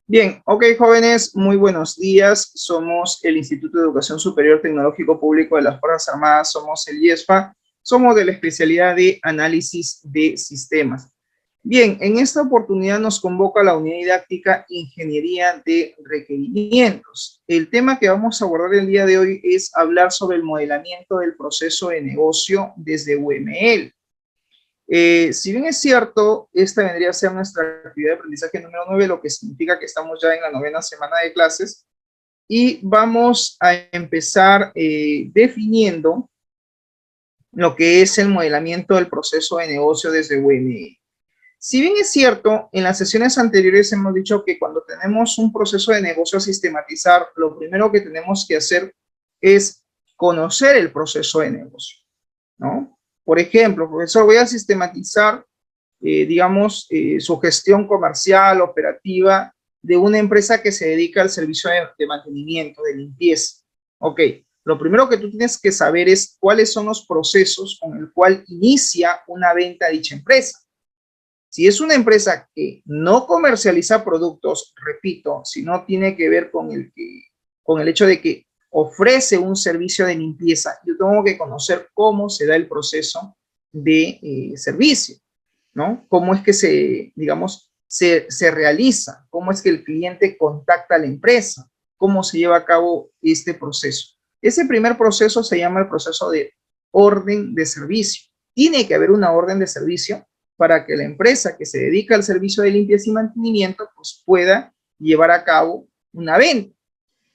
Bien, ok, jóvenes, muy buenos días. Somos el Instituto de Educación Superior Tecnológico Público de las Fuerzas Armadas, somos el IESFA, somos de la especialidad de análisis de sistemas. Bien, en esta oportunidad nos convoca la unidad didáctica Ingeniería de Requerimientos. El tema que vamos a abordar el día de hoy es hablar sobre el modelamiento del proceso de negocio desde UML. Si bien es cierto, esta vendría a ser nuestra actividad de aprendizaje número 9, lo que significa que estamos ya en la 9ª semana de clases y vamos a empezar definiendo lo que es el modelamiento del proceso de negocio desde UML. Si bien es cierto, en las sesiones anteriores hemos dicho que cuando tenemos un proceso de negocio a sistematizar, lo primero que tenemos que hacer es conocer el proceso de negocio, ¿no? Por ejemplo, profesor, voy a sistematizar, su gestión comercial, operativa de una empresa que se dedica al servicio de mantenimiento, de limpieza. Ok, lo primero que tú tienes que saber es cuáles son los procesos con el cual inicia una venta a dicha empresa. Si es una empresa que no comercializa productos, repito, si no tiene que ver con el hecho de que ofrece un servicio de limpieza, yo tengo que conocer cómo se da el proceso de servicio, ¿no? Cómo es que se realiza, cómo es que el cliente contacta a la empresa, cómo se lleva a cabo este proceso. Ese primer proceso se llama el proceso de orden de servicio. Tiene que haber una orden de servicio para que la empresa que se dedica al servicio de limpieza y mantenimiento pues pueda llevar a cabo una venta.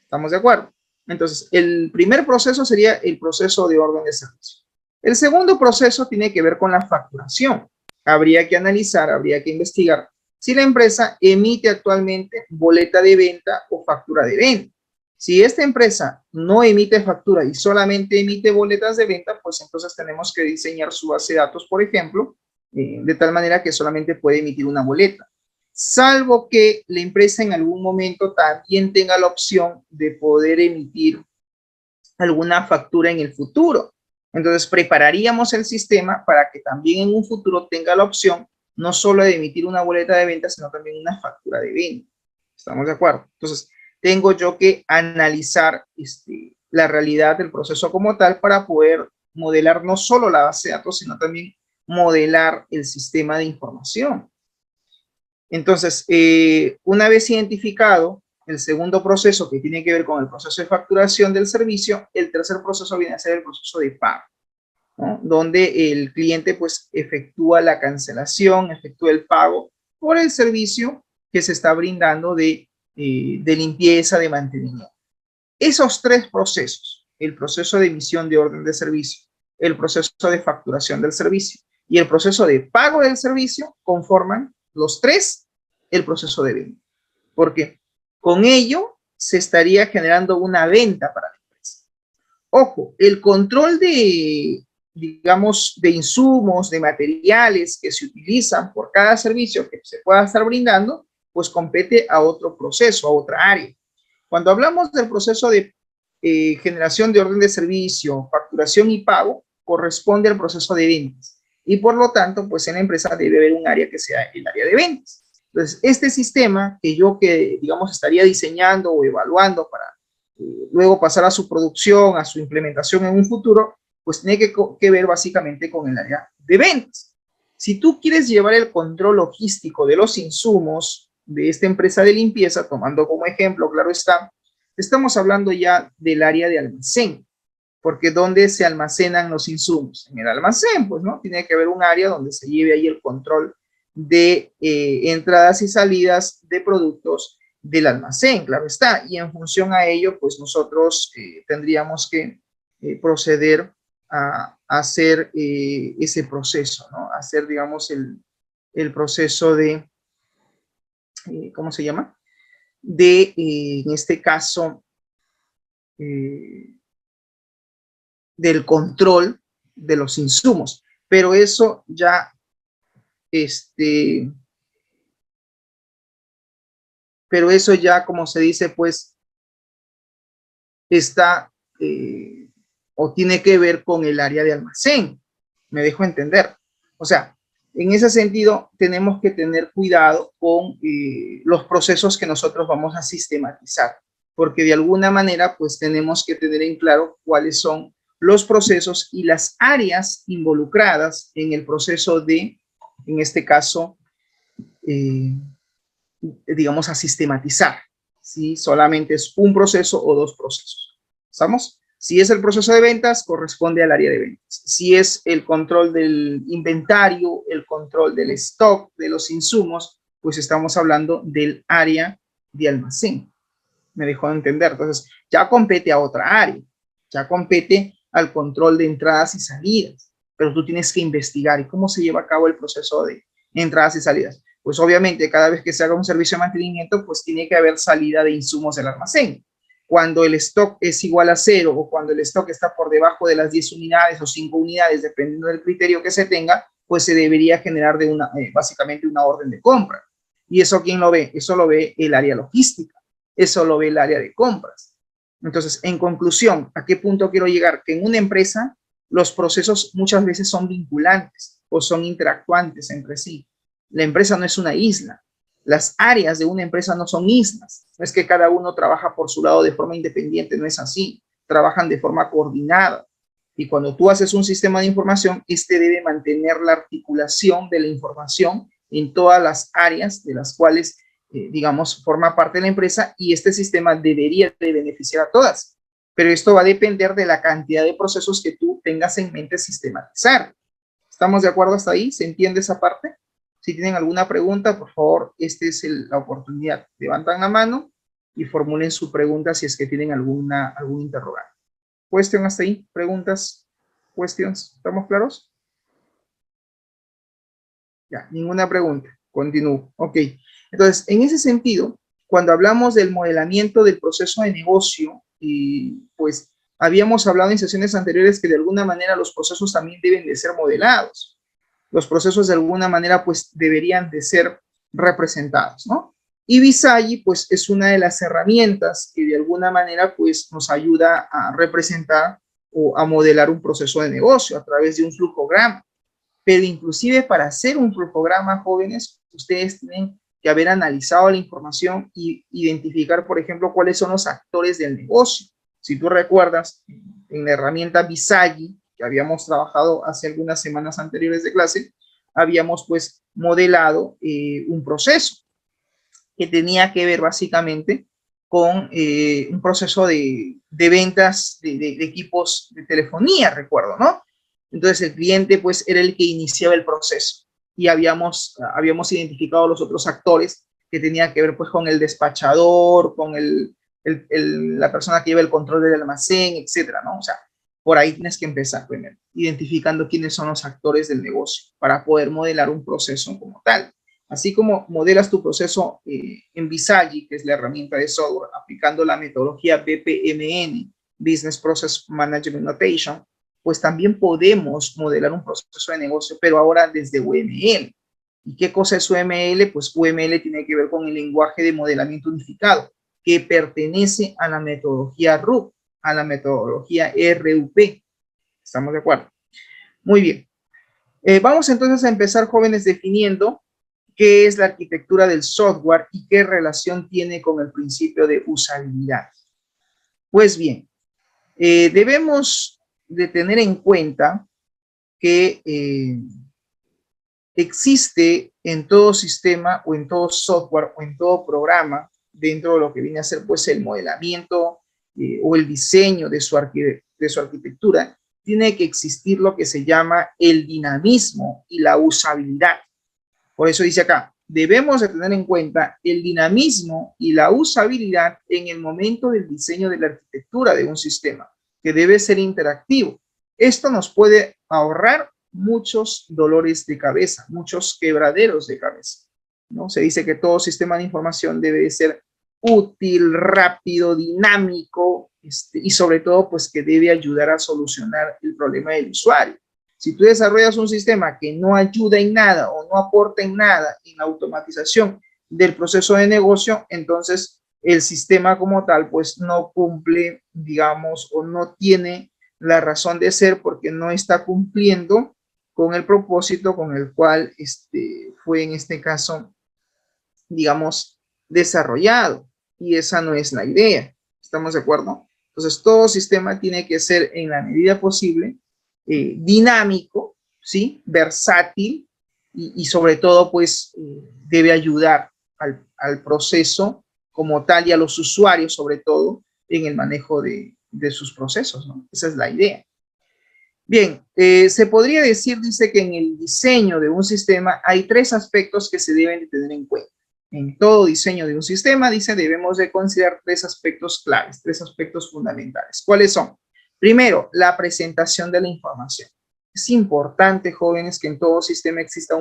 ¿Estamos de acuerdo? Entonces, el primer proceso sería el proceso de orden de servicio. El segundo proceso tiene que ver con la facturación. Habría que analizar, habría que investigar si la empresa emite actualmente boleta de venta o factura de venta. Si esta empresa no emite factura y solamente emite boletas de venta, pues entonces tenemos que diseñar su base de datos, por ejemplo, de tal manera que solamente puede emitir una boleta, salvo que la empresa en algún momento también tenga la opción de poder emitir alguna factura en el futuro. Entonces prepararíamos el sistema para que también en un futuro tenga la opción no solo de emitir una boleta de venta, sino también una factura de venta. ¿Estamos de acuerdo? Entonces tengo yo que analizar la realidad del proceso como tal para poder modelar no solo la base de datos, sino también modelar el sistema de información. Entonces, una vez identificado el segundo proceso que tiene que ver con el proceso de facturación del servicio, el tercer proceso viene a ser el proceso de pago, ¿no? Donde el cliente pues efectúa la cancelación, efectúa el pago por el servicio que se está brindando de limpieza, de mantenimiento. Esos tres procesos, el proceso de emisión de orden de servicio, el proceso de facturación del servicio y el proceso de pago del servicio, conforman los tres el proceso de venta. Porque con ello se estaría generando una venta para la empresa. Ojo, el control de insumos, de materiales que se utilizan por cada servicio que se pueda estar brindando, pues compete a otro proceso, a otra área. Cuando hablamos del proceso de generación de orden de servicio, facturación y pago, corresponde al proceso de ventas. Y por lo tanto, pues en la empresa debe haber un área que sea el área de ventas. Entonces, este sistema digamos, estaría diseñando o evaluando para luego pasar a su producción, a su implementación en un futuro, pues tiene que ver básicamente con el área de ventas. Si tú quieres llevar el control logístico de los insumos de esta empresa de limpieza, tomando como ejemplo, claro está, estamos hablando ya del área de almacén, porque ¿dónde se almacenan los insumos? En el almacén, pues, ¿no? Tiene que haber un área donde se lleve ahí el control de entradas y salidas de productos del almacén, claro está, y en función a ello, pues nosotros tendríamos que proceder a hacer ese proceso, ¿no? Hacer, digamos, el proceso de, ¿cómo se llama? En este caso, del control de los insumos, pero eso ya, como se dice, pues, está o tiene que ver con el área de almacén. Me dejo entender. O sea, en ese sentido, tenemos que tener cuidado con los procesos que nosotros vamos a sistematizar, porque de alguna manera, pues tenemos que tener en claro cuáles son los procesos y las áreas involucradas en el proceso de, en este caso, eh, digamos, a sistematizar, si solamente es un proceso o dos procesos. ¿Estamos? Si es el proceso de ventas, corresponde al área de ventas. Si es el control del inventario, el control del stock, de los insumos, pues estamos hablando del área de almacén. Me dejó de entender. Entonces, ya compete a otra área. Ya compete al control de entradas y salidas. Pero tú tienes que investigar. ¿Y cómo se lleva a cabo el proceso de entradas y salidas? Pues obviamente, cada vez que se haga un servicio de mantenimiento, pues tiene que haber salida de insumos del almacén. Cuando el stock es igual a cero o cuando el stock está por debajo de las 10 unidades o 5 unidades, dependiendo del criterio que se tenga, pues se debería generar básicamente una orden de compra. ¿Y eso quién lo ve? Eso lo ve el área logística, eso lo ve el área de compras. Entonces, en conclusión, ¿a qué punto quiero llegar? Que en una empresa los procesos muchas veces son vinculantes o son interactuantes entre sí. La empresa no es una isla. Las áreas de una empresa no son islas. No es que cada uno trabaja por su lado de forma independiente, no es así. Trabajan de forma coordinada. Y cuando tú haces un sistema de información, este debe mantener la articulación de la información en todas las áreas de las cuales, digamos, forma parte de la empresa, y este sistema debería de beneficiar a todas. Pero esto va a depender de la cantidad de procesos que tú tengas en mente sistematizar. ¿Estamos de acuerdo hasta ahí? ¿Se entiende esa parte? Si tienen alguna pregunta, por favor, esta es la oportunidad. Levantan la mano y formulen su pregunta si es que tienen algún interrogante. ¿Cuestión hasta ahí? ¿Preguntas? ¿Cuestiones? ¿Estamos claros? Ya, ninguna pregunta. Continúo. Ok. Entonces, en ese sentido, cuando hablamos del modelamiento del proceso de negocio, pues habíamos hablado en sesiones anteriores que de alguna manera los procesos también deben de ser modelados. Los procesos de alguna manera pues deberían de ser representados, ¿no? Y Visagi pues es una de las herramientas que de alguna manera pues nos ayuda a representar o a modelar un proceso de negocio a través de un flujograma. Pero inclusive para hacer un flujograma, jóvenes, ustedes tienen que haber analizado la información y identificar, por ejemplo, cuáles son los actores del negocio. Si tú recuerdas, en la herramienta Visagi, que habíamos trabajado hace algunas semanas anteriores de clase, habíamos pues modelado un proceso que tenía que ver básicamente con un proceso de ventas de equipos de telefonía, recuerdo, ¿no? Entonces el cliente pues era el que iniciaba el proceso y habíamos identificado los otros actores que tenían que ver pues con el despachador, con la persona que lleva el control del almacén, etcétera, ¿no? O sea, por ahí tienes que empezar primero, identificando quiénes son los actores del negocio para poder modelar un proceso como tal. Así como modelas tu proceso en Visagi, que es la herramienta de software, aplicando la metodología BPMN, Business Process Management Notation, pues también podemos modelar un proceso de negocio, pero ahora desde UML. ¿Y qué cosa es UML? Pues UML tiene que ver con el lenguaje de modelamiento unificado, que pertenece a la metodología RUP, a la metodología RUP. ¿Estamos de acuerdo? Muy bien. Vamos entonces a empezar, jóvenes, definiendo qué es la arquitectura del software y qué relación tiene con el principio de usabilidad. Pues bien, debemos de tener en cuenta que existe en todo sistema o en todo software o en todo programa, dentro de lo que viene a ser pues el modelamiento o el diseño de su arquitectura, tiene que existir lo que se llama el dinamismo y la usabilidad. Por eso dice acá, debemos de tener en cuenta el dinamismo y la usabilidad en el momento del diseño de la arquitectura de un sistema, que debe ser interactivo. Esto nos puede ahorrar muchos dolores de cabeza, muchos quebraderos de cabeza, ¿no? Se dice que todo sistema de información debe ser útil, rápido, dinámico, y sobre todo, pues que debe ayudar a solucionar el problema del usuario. Si tú desarrollas un sistema que no ayuda en nada o no aporta en nada en la automatización del proceso de negocio, entonces el sistema como tal, pues no cumple, digamos, o no tiene la razón de ser porque no está cumpliendo con el propósito con el cual fue en este caso, digamos, desarrollado. Y esa no es la idea. ¿Estamos de acuerdo? Entonces, todo sistema tiene que ser, en la medida posible, dinámico, ¿sí? Versátil y sobre todo, pues, debe ayudar al proceso como tal y a los usuarios, sobre todo, en el manejo de sus procesos, ¿no? Esa es la idea. Bien, se podría decir, dice, que en el diseño de un sistema hay 3 aspectos que se deben de tener en cuenta. En todo diseño de un sistema, dice, debemos de considerar 3 aspectos claves, 3 aspectos fundamentales. ¿Cuáles son? Primero, la presentación de la información. Es importante, jóvenes, que en todo sistema exista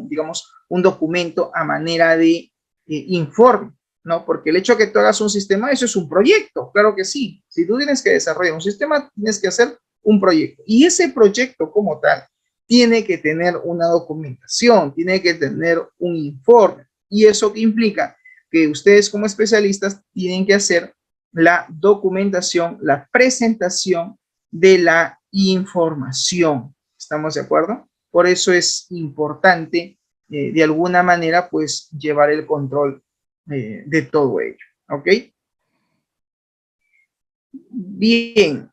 digamos, un documento a manera de informe, ¿no? Porque el hecho de que tú hagas un sistema, eso es un proyecto, claro que sí. Si tú tienes que desarrollar un sistema, tienes que hacer un proyecto. Y ese proyecto como tal tiene que tener una documentación, tiene que tener un informe. ¿Y eso qué implica? Que ustedes como especialistas tienen que hacer la documentación, la presentación de la información. ¿Estamos de acuerdo? Por eso es importante, de alguna manera, pues, llevar el control de todo ello. ¿Ok? Bien.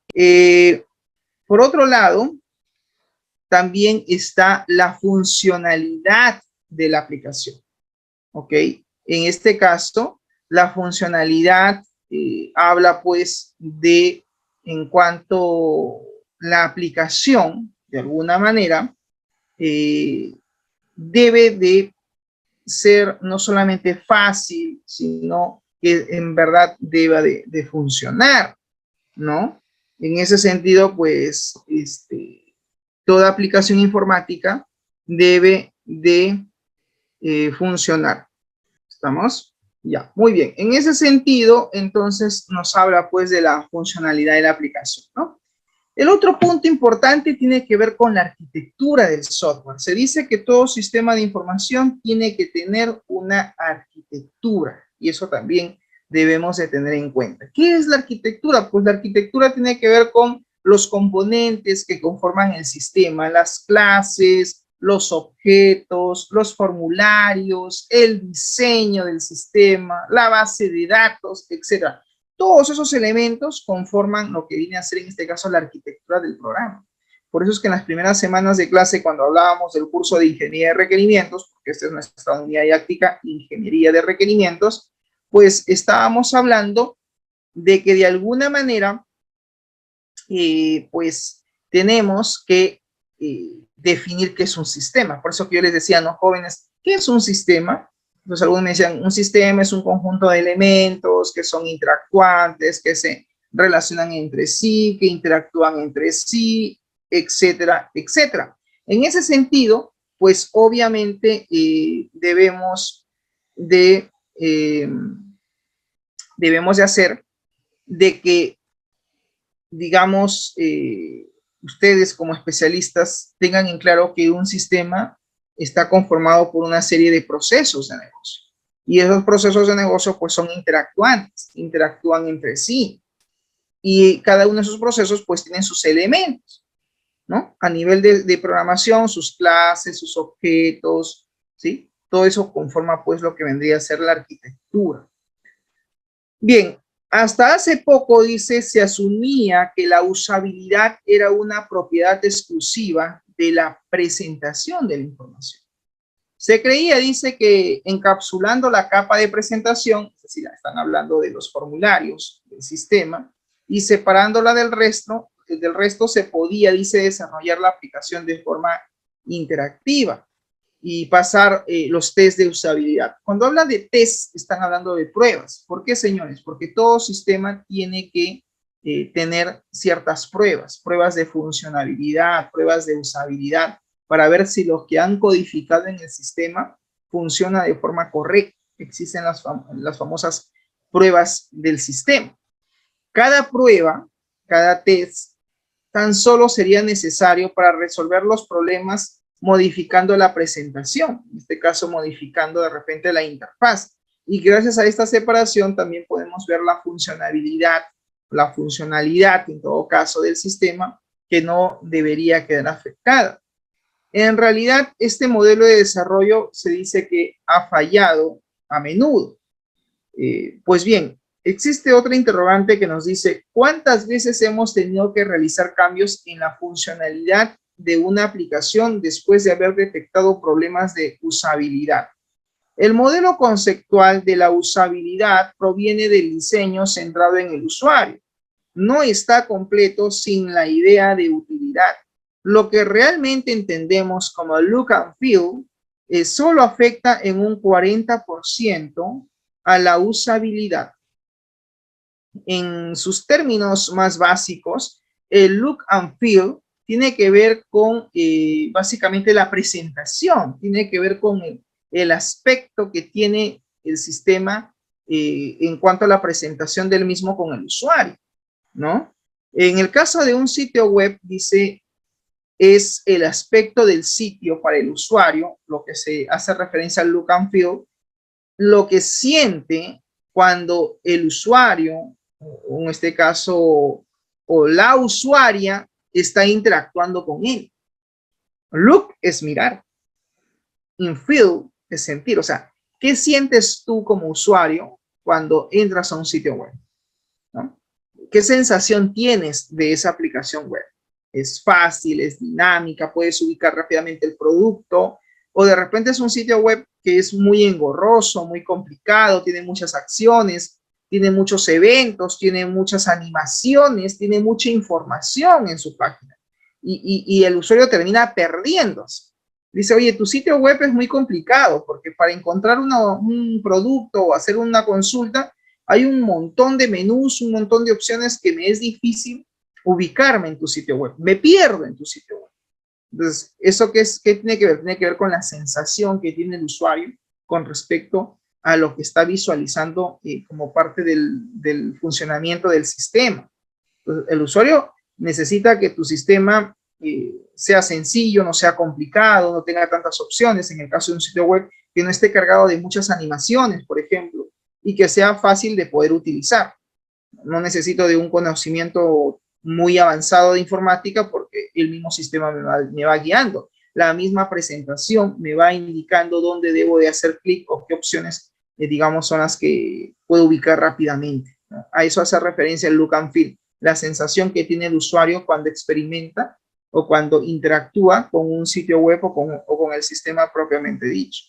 Por otro lado, también está la funcionalidad de la aplicación. ¿Ok? En este caso, la funcionalidad habla pues de en cuanto la aplicación, de alguna manera, debe de ser no solamente fácil, sino que en verdad deba de funcionar, ¿no? En ese sentido, pues, toda aplicación informática debe de funcionar. ¿Estamos? Ya, muy bien. En ese sentido, entonces, nos habla, pues, de la funcionalidad de la aplicación, ¿no? El otro punto importante tiene que ver con la arquitectura del software. Se dice que todo sistema de información tiene que tener una arquitectura y eso también debemos de tener en cuenta. ¿Qué es la arquitectura? Pues la arquitectura tiene que ver con los componentes que conforman el sistema, las clases, los objetos, los formularios, el diseño del sistema, la base de datos, etcétera. Todos esos elementos conforman lo que viene a ser en este caso la arquitectura del programa. Por eso es que en las primeras semanas de clase, cuando hablábamos del curso de Ingeniería de Requerimientos, porque esta es nuestra unidad didáctica, Ingeniería de Requerimientos, pues estábamos hablando de que de alguna manera, pues tenemos que definir qué es un sistema. Por eso que yo les decía, ¿no, jóvenes? ¿Qué es un sistema? Entonces algunos me decían, un sistema es un conjunto de elementos que son interactuantes, que se relacionan entre sí, que interactúan entre sí, etcétera, etcétera. En ese sentido, pues obviamente debemos de hacer de que, digamos, ustedes como especialistas tengan en claro que un sistema está conformado por una serie de procesos de negocio. Y esos procesos de negocio pues son interactuantes, interactúan entre sí. Y cada uno de esos procesos pues tienen sus elementos, ¿no? A nivel de programación, sus clases, sus objetos, ¿sí? Todo eso conforma pues lo que vendría a ser la arquitectura. Bien, hasta hace poco, dice, se asumía que la usabilidad era una propiedad exclusiva de la presentación de la información. Se creía, dice, que encapsulando la capa de presentación, es decir, están hablando de los formularios del sistema, y separándola del resto se podía, dice, desarrollar la aplicación de forma interactiva y pasar los test de usabilidad. Cuando hablan de test, están hablando de pruebas. ¿Por qué, señores? Porque todo sistema tiene que tener ciertas pruebas, pruebas de funcionalidad, pruebas de usabilidad, para ver si lo que han codificado en el sistema funciona de forma correcta. Existen las famosas pruebas del sistema. Cada prueba, cada test, tan solo sería necesario para resolver los problemas modificando la presentación, en este caso modificando de repente la interfaz. Y gracias a esta separación también podemos ver la funcionalidad en todo caso del sistema que no debería quedar afectada. En realidad, este modelo de desarrollo se dice que ha fallado a menudo. Pues bien, existe otra interrogante que nos dice, ¿cuántas veces hemos tenido que realizar cambios en la funcionalidad de una aplicación después de haber detectado problemas de usabilidad? El modelo conceptual de la usabilidad proviene del diseño centrado en el usuario. No está completo sin la idea de utilidad. Lo que realmente entendemos como look and feel solo afecta en un 40% a la usabilidad. En sus términos más básicos, el look and feel tiene que ver con básicamente la presentación, tiene que ver con el aspecto que tiene el sistema en cuanto a la presentación del mismo con el usuario, ¿no? En el caso de un sitio web, dice, es el aspecto del sitio para el usuario, lo que se hace referencia al look and feel, lo que siente cuando el usuario, o en este caso, o la usuaria, está interactuando con él. Look es mirar. In feel es sentir. O sea, ¿qué sientes tú como usuario cuando entras a un sitio web? ¿No? ¿Qué sensación tienes de esa aplicación web? ¿Es fácil, es dinámica, puedes ubicar rápidamente el producto? O de repente es un sitio web que es muy engorroso, muy complicado, tiene muchas acciones, tiene muchos eventos, tiene muchas animaciones, tiene mucha información en su página. Y el usuario termina perdiéndose. Dice, oye, tu sitio web es muy complicado porque para encontrar un producto o hacer una consulta, hay un montón de menús, un montón de opciones que me es difícil ubicarme en tu sitio web. Me pierdo en tu sitio web. Entonces, ¿eso qué tiene que ver? Tiene que ver con la sensación que tiene el usuario con respecto a lo que está visualizando como parte del funcionamiento del sistema. Entonces, el usuario necesita que tu sistema sea sencillo, no sea complicado, no tenga tantas opciones. En el caso de un sitio web, que no esté cargado de muchas animaciones, por ejemplo, y que sea fácil de poder utilizar. No necesito de un conocimiento muy avanzado de informática porque el mismo sistema me va guiando. La misma presentación me va indicando dónde debo de hacer clic o qué opciones, digamos, son las que puedo ubicar rápidamente, ¿no? A eso hace referencia el look and feel, la sensación que tiene el usuario cuando experimenta o cuando interactúa con un sitio web o con el sistema propiamente dicho.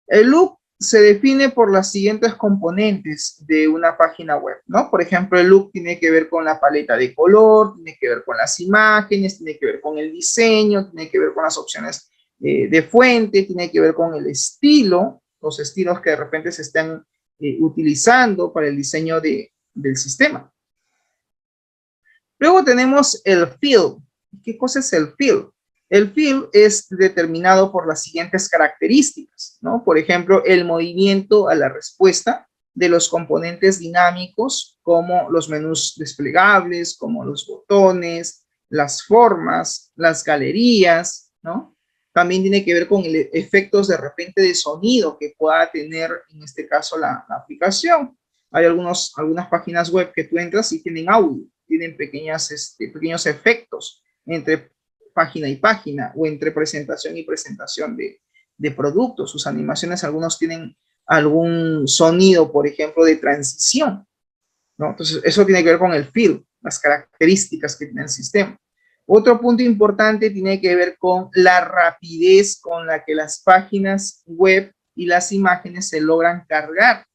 El look se define por las siguientes componentes de una página web, ¿no? Por ejemplo, el look tiene que ver con la paleta de color, tiene que ver con las imágenes, tiene que ver con el diseño, tiene que ver con las opciones de fuente, tiene que ver con el estilo, los estilos que de repente se están utilizando para el diseño del sistema. Luego tenemos el feel. ¿Qué cosa es el feel? El feel es determinado por las siguientes características, ¿no? Por ejemplo, el movimiento a la respuesta de los componentes dinámicos, como los menús desplegables, como los botones, las formas, las galerías, ¿no? También tiene que ver con efectos de repente de sonido que pueda tener, en este caso, la aplicación. Hay algunas páginas web que tú entras y tienen audio, tienen pequeños efectos entre página y página o entre presentación y presentación de productos. Sus animaciones, algunos tienen algún sonido, por ejemplo, de transición, ¿no? Entonces, eso tiene que ver con el feel, las características que tiene el sistema. Otro punto importante tiene que ver con la rapidez con la que las páginas web y las imágenes se logran cargar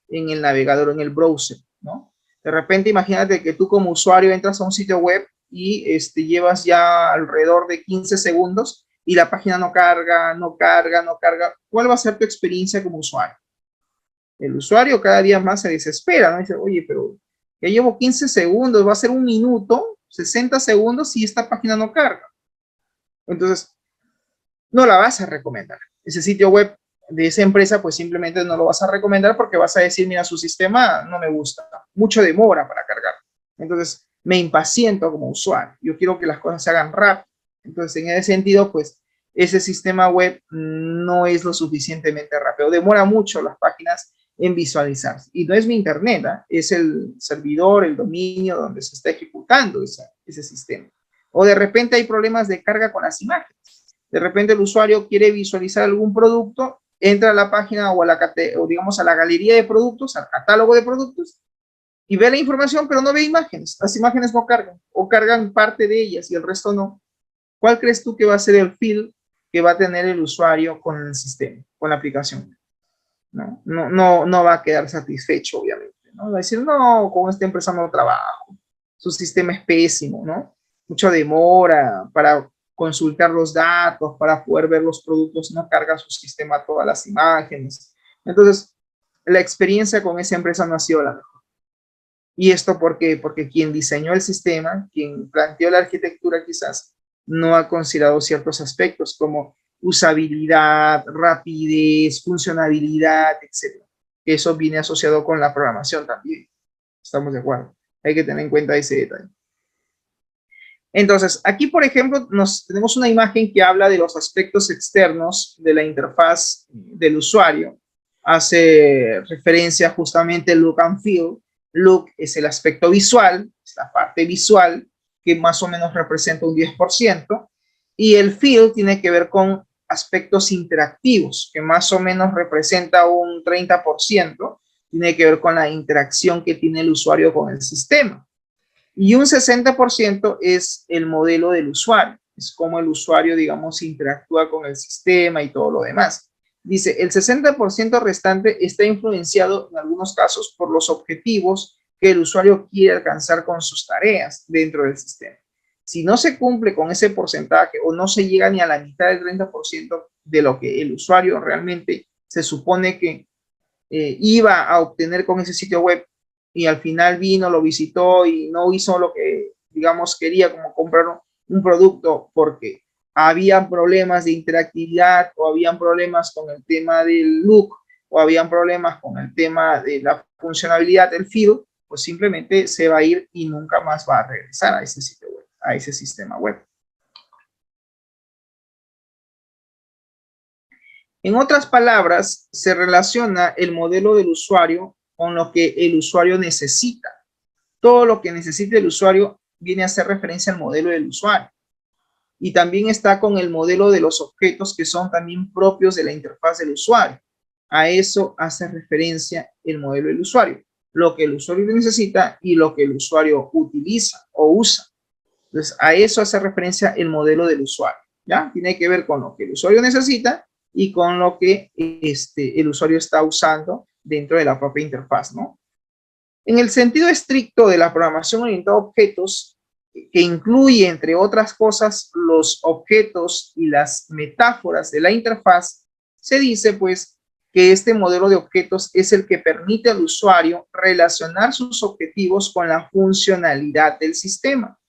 en el navegador, en el browser, ¿no? De repente, imagínate que tú como usuario entras a un sitio web y llevas ya alrededor de 15 segundos y la página no carga, no carga, no carga. ¿Cuál va a ser tu experiencia como usuario? El usuario cada día más se desespera, ¿no? Dice, oye, pero ya llevo 15 segundos, va a ser un minuto, 60 segundos y esta página no carga. Entonces, no la vas a recomendar. Ese sitio web de esa empresa, pues simplemente no lo vas a recomendar porque vas a decir, mira, su sistema no me gusta, mucho demora para cargar. Entonces, me impaciento como usuario. Yo quiero que las cosas se hagan rápido. Entonces, en ese sentido, pues, ese sistema web no es lo suficientemente rápido. Demora mucho las páginas en visualizarse. Y no es mi internet, ¿eh? Es el servidor, el dominio donde se está ejecutando ese sistema. O de repente hay problemas de carga con las imágenes. De repente el usuario quiere visualizar algún producto, entra a la página o, o digamos a la galería de productos, al catálogo de productos, y ve la información, pero no ve imágenes. Las imágenes no cargan, o cargan parte de ellas y el resto no. ¿Cuál crees tú que va a ser el feel que va a tener el usuario con el sistema, con la aplicación? No va a quedar satisfecho, obviamente, ¿no? Va a decir, no, con esta empresa no trabajo, su sistema es pésimo, ¿no? Mucha demora para consultar los datos, para poder ver los productos, no carga su sistema todas las imágenes. Entonces, la experiencia con esa empresa no ha sido la mejor. ¿Y esto por qué? Porque quien diseñó el sistema, quien planteó la arquitectura quizás, no ha considerado ciertos aspectos como usabilidad, rapidez, funcionabilidad, etc. Eso viene asociado con la programación también. ¿Estamos de acuerdo? Hay que tener en cuenta ese detalle. Entonces, aquí, por ejemplo, tenemos una imagen que habla de los aspectos externos de la interfaz del usuario. Hace referencia justamente al look and feel. Look es el aspecto visual, es la parte visual, que más o menos representa un 10%, y el feel tiene que ver con aspectos interactivos, que más o menos representa un 30%, tiene que ver con la interacción que tiene el usuario con el sistema. Y un 60% es el modelo del usuario, es cómo el usuario, digamos, interactúa con el sistema y todo lo demás. Dice, el 60% restante está influenciado en algunos casos por los objetivos que el usuario quiere alcanzar con sus tareas dentro del sistema. Si no se cumple con ese porcentaje o no se llega ni a la mitad del 30% de lo que el usuario realmente se supone que iba a obtener con ese sitio web, y al final vino, lo visitó y no hizo lo que, digamos, quería, como comprar un producto porque había problemas de interactividad o habían problemas con el tema del look o habían problemas con el tema de la funcionalidad del feel, pues simplemente se va a ir y nunca más va a regresar a ese sitio web, a ese sistema web. En otras palabras, se relaciona el modelo del usuario con lo que el usuario necesita. Todo lo que necesite el usuario viene a hacer referencia al modelo del usuario. Y también está con el modelo de los objetos que son también propios de la interfaz del usuario. A eso hace referencia el modelo del usuario. Lo que el usuario necesita y lo que el usuario utiliza o usa. Entonces, a eso hace referencia el modelo del usuario. ¿Ya? Tiene que ver con lo que el usuario necesita y con lo que el usuario está usando dentro de la propia interfaz, ¿no? En el sentido estricto de la programación orientada a objetos, que incluye, entre otras cosas, los objetos y las metáforas de la interfaz, se dice, pues, que este modelo de objetos es el que permite al usuario relacionar sus objetivos con la funcionalidad del sistema.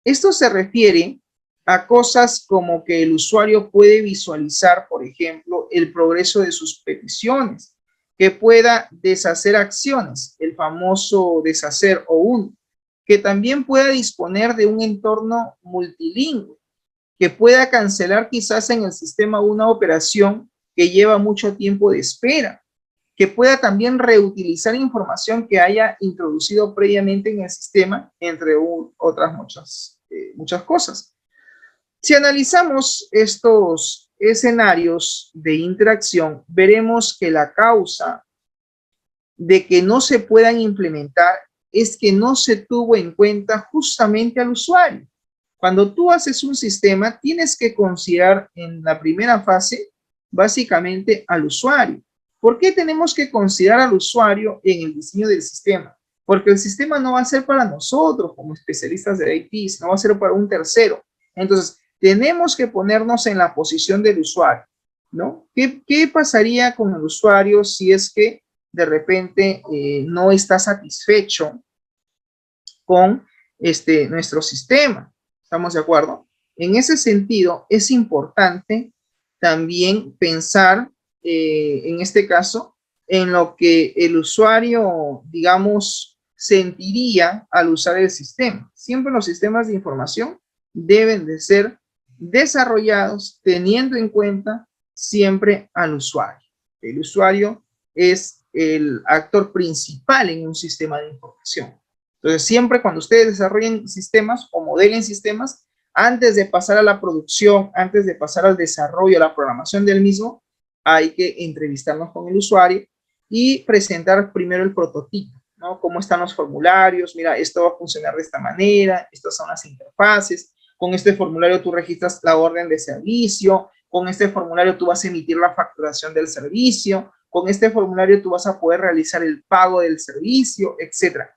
Esto se refiere a cosas como que el usuario puede visualizar, por ejemplo, el progreso de sus peticiones, que pueda deshacer acciones, el famoso deshacer o undo, que también pueda disponer de un entorno multilingüe, que pueda cancelar quizás en el sistema una operación que lleva mucho tiempo de espera, que pueda también reutilizar información que haya introducido previamente en el sistema, entre otras muchas cosas. Si analizamos estos escenarios de interacción, veremos que la causa de que no se puedan implementar es que no se tuvo en cuenta justamente al usuario. Cuando tú haces un sistema, tienes que considerar en la primera fase básicamente al usuario. ¿Por qué tenemos que considerar al usuario en el diseño del sistema? Porque el sistema no va a ser para nosotros como especialistas de IT, no va a ser para un tercero. Entonces, tenemos que ponernos en la posición del usuario, ¿no? ¿Qué pasaría con el usuario si es que de repente no está satisfecho con nuestro sistema? ¿Estamos de acuerdo? En ese sentido, es importante también pensar, en este caso, en lo que el usuario, digamos, sentiría al usar el sistema. Siempre los sistemas de información deben de ser desarrollados teniendo en cuenta siempre al usuario. El usuario es el actor principal en un sistema de información. Entonces, siempre cuando ustedes desarrollen sistemas o modelen sistemas, Antes de pasar a la producción, antes de pasar al desarrollo, a la programación del mismo, hay que entrevistarnos con el usuario y presentar primero el prototipo, ¿no? Cómo están los formularios, mira, esto va a funcionar de esta manera, estas son las interfaces, con este formulario tú registras la orden de servicio, con este formulario tú vas a emitir la facturación del servicio, con este formulario tú vas a poder realizar el pago del servicio, etcétera.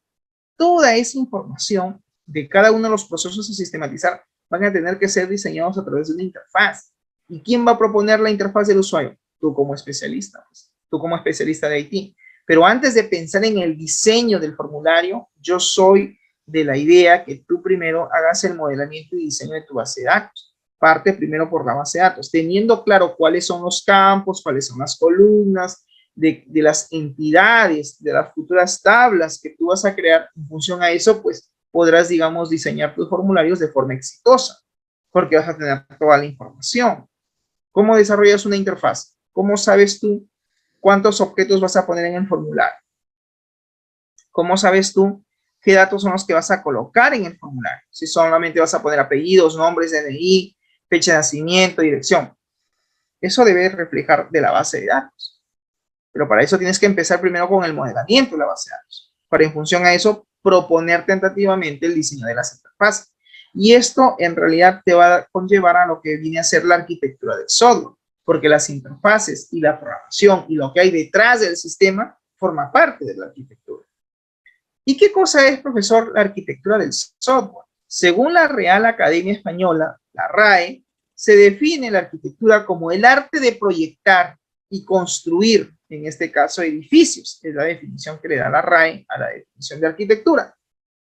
Toda esa información de cada uno de los procesos a sistematizar van a tener que ser diseñados a través de una interfaz. ¿Y quién va a proponer la interfaz del usuario? Tú como especialista, pues, tú como especialista de IT. Pero antes de pensar en el diseño del formulario, yo soy de la idea que tú primero hagas el modelamiento y diseño de tu base de datos. Parte primero por la base de datos, teniendo claro cuáles son los campos, cuáles son las columnas, de las entidades, de las futuras tablas que tú vas a crear. En función a eso, pues podrás, digamos, diseñar tus formularios de forma exitosa, porque vas a tener toda la información. ¿Cómo desarrollas una interfaz? ¿Cómo sabes tú cuántos objetos vas a poner en el formulario? ¿Cómo sabes tú qué datos son los que vas a colocar en el formulario? Si solamente vas a poner apellidos, nombres, DNI, fecha de nacimiento, dirección. Eso debe reflejar de la base de datos. Pero para eso tienes que empezar primero con el modelamiento de la base de datos, para en función a eso proponer tentativamente el diseño de las interfaces. Y esto en realidad te va a conllevar a lo que viene a ser la arquitectura del software, porque las interfaces y la programación y lo que hay detrás del sistema forma parte de la arquitectura. ¿Y qué cosa es, profesor, la arquitectura del software? Según la Real Academia Española, la RAE, se define la arquitectura como el arte de proyectar y construir, en este caso, edificios. Es la definición que le da la RAE a la definición de arquitectura.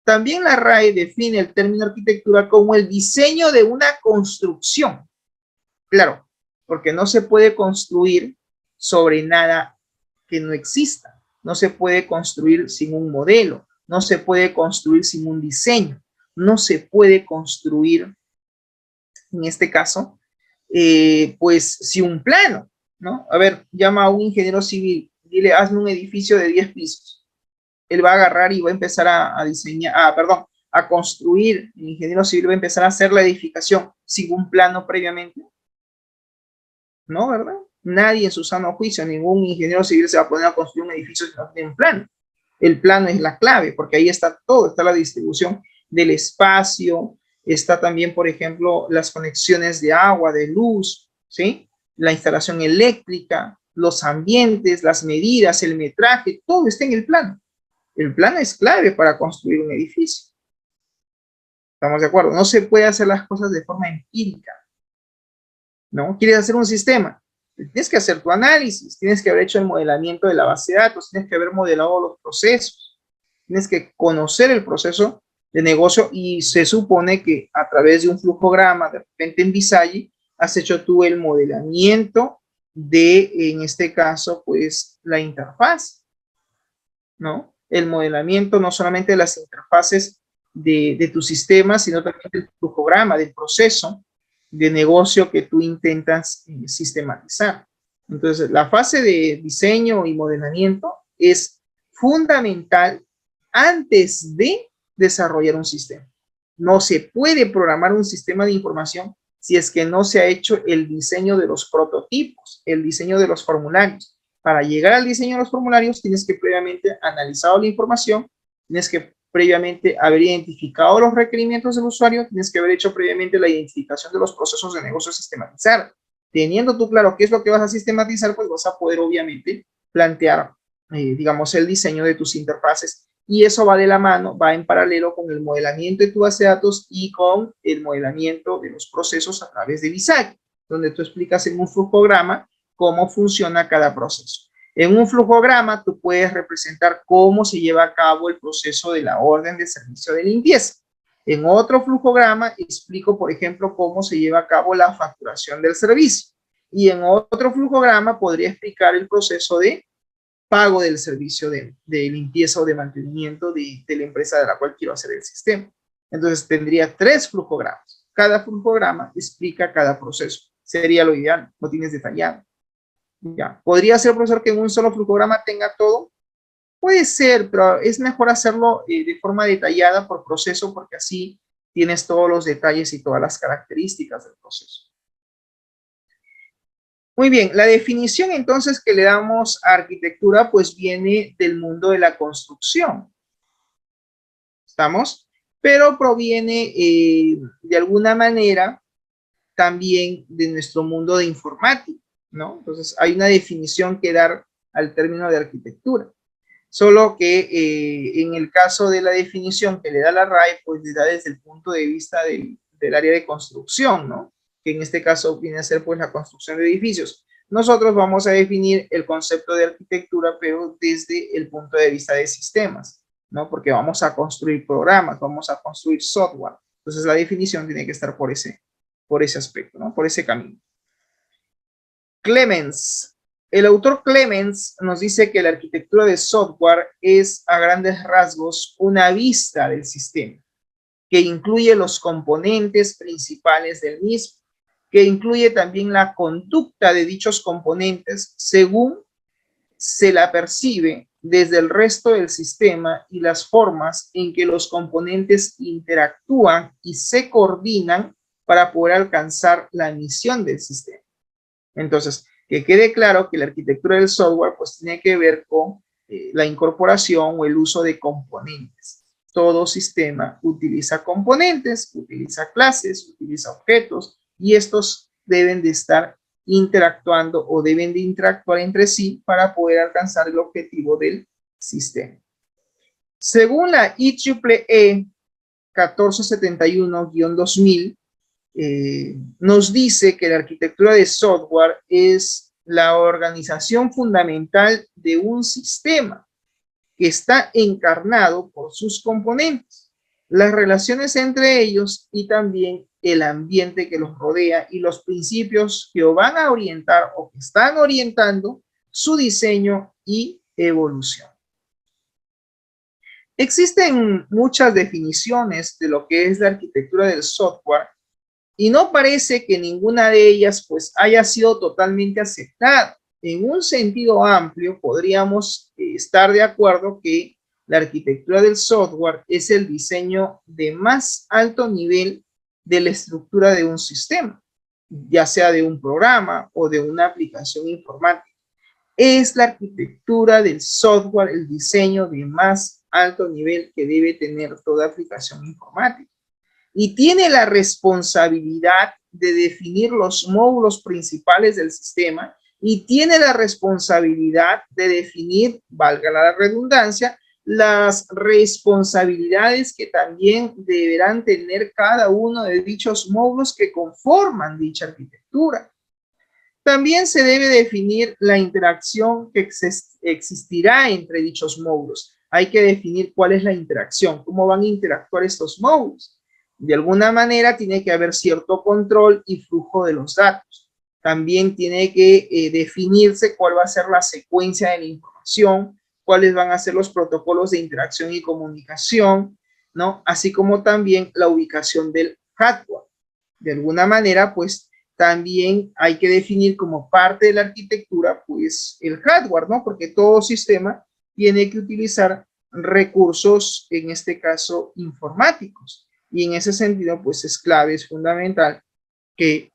También la RAE define el término arquitectura como el diseño de una construcción. Claro, porque no se puede construir sobre nada que no exista. No se puede construir sin un modelo. No se puede construir sin un diseño. No se puede construir, en este caso, pues sin un plano, ¿no? A ver, llama a un ingeniero civil, dile, hazme un edificio de 10 pisos. Él va a agarrar y va a empezar a diseñar, a construir. El ingeniero civil va a empezar a hacer la edificación sin un plano previamente. ¿No, verdad? Nadie en su sano juicio, ningún ingeniero civil se va a poner a construir un edificio si no tiene un plano. El plano es la clave, porque ahí está todo, está la distribución del espacio, está también, por ejemplo, las conexiones de agua, de luz, ¿sí? La instalación eléctrica, los ambientes, las medidas, el metraje, todo está en el plano. El plano es clave para construir un edificio. ¿Estamos de acuerdo? No se puede hacer las cosas de forma empírica, ¿no? ¿Quieres hacer un sistema? Tienes que hacer tu análisis, tienes que haber hecho el modelamiento de la base de datos, tienes que haber modelado los procesos, tienes que conocer el proceso de negocio y se supone que a través de un flujograma, de repente en Visage, has hecho tú el modelamiento de, en este caso, pues la interfaz, ¿no? El modelamiento no solamente de las interfaces de tu sistema, sino también del flujograma, del proceso de negocio que tú intentas sistematizar. Entonces, la fase de diseño y modelamiento es fundamental antes de desarrollar un sistema. No se puede programar un sistema de información si es que no se ha hecho el diseño de los prototipos, el diseño de los formularios. Para llegar al diseño de los formularios, tienes que previamente analizado la información, tienes que previamente haber identificado los requerimientos del usuario, tienes que haber hecho previamente la identificación de los procesos de negocio a sistematizar. Teniendo tú claro qué es lo que vas a sistematizar, pues vas a poder obviamente plantear, digamos, el diseño de tus interfaces, y eso va de la mano, va en paralelo con el modelamiento de tu base de datos y con el modelamiento de los procesos a través de Visage, donde tú explicas en un flujograma cómo funciona cada proceso. En un flujograma tú puedes representar cómo se lleva a cabo el proceso de la orden de servicio de limpieza. En otro flujograma explico, por ejemplo, cómo se lleva a cabo la facturación del servicio. Y en otro flujograma podría explicar el proceso de pago del servicio de limpieza o de mantenimiento de la empresa de la cual quiero hacer el sistema. Entonces tendría 3 flujogramas. Cada flujograma explica cada proceso. Sería lo ideal, lo tienes detallado. Ya. ¿Podría ser, profesor, que en un solo flujograma tenga todo? Puede ser, pero es mejor hacerlo de forma detallada por proceso, porque así tienes todos los detalles y todas las características del proceso. Muy bien, la definición entonces que le damos a arquitectura pues viene del mundo de la construcción. ¿Estamos? Pero proviene de alguna manera también de nuestro mundo de informática, ¿no? Entonces hay una definición que dar al término de arquitectura. Solo que en el caso de la definición que le da la RAE, pues le da desde el punto de vista del área de construcción, ¿no? Que en este caso viene a ser pues la construcción de edificios. Nosotros vamos a definir el concepto de arquitectura, pero desde el punto de vista de sistemas, ¿no? Porque vamos a construir programas, vamos a construir software. Entonces la definición tiene que estar por ese aspecto, ¿no? Por ese camino. Clemens. El autor Clemens nos dice que la arquitectura de software es a grandes rasgos una vista del sistema, que incluye los componentes principales del mismo, que incluye también la conducta de dichos componentes según se la percibe desde el resto del sistema y las formas en que los componentes interactúan y se coordinan para poder alcanzar la misión del sistema. Entonces, que quede claro que la arquitectura del software pues tiene que ver con la incorporación o el uso de componentes. Todo sistema utiliza componentes, utiliza clases, utiliza objetos y estos deben de estar interactuando o deben de interactuar entre sí para poder alcanzar el objetivo del sistema. Según la IEEE 1471-2000, nos dice que la arquitectura de software es la organización fundamental de un sistema que está encarnado por sus componentes, las relaciones entre ellos y también el ambiente que los rodea y los principios que van a orientar o que están orientando su diseño y evolución. Existen muchas definiciones de lo que es la arquitectura del software y no parece que ninguna de ellas pues haya sido totalmente aceptada. En un sentido amplio podríamos estar de acuerdo que la arquitectura del software es el diseño de más alto nivel de la estructura de un sistema, ya sea de un programa o de una aplicación informática. Es la arquitectura del software el diseño de más alto nivel que debe tener toda aplicación informática. Y tiene la responsabilidad de definir los módulos principales del sistema y tiene la responsabilidad de definir, valga la redundancia, las responsabilidades que también deberán tener cada uno de dichos módulos que conforman dicha arquitectura. También se debe definir la interacción que existirá entre dichos módulos. Hay que definir cuál es la interacción, cómo van a interactuar estos módulos. De alguna manera tiene que haber cierto control y flujo de los datos. También tiene que definirse cuál va a ser la secuencia de la información, cuáles van a ser los protocolos de interacción y comunicación, ¿no? Así como también la ubicación del hardware. De alguna manera, pues, también hay que definir como parte de la arquitectura, pues, el hardware, ¿no? Porque todo sistema tiene que utilizar recursos, en este caso, informáticos. Y en ese sentido, pues es clave, es fundamental que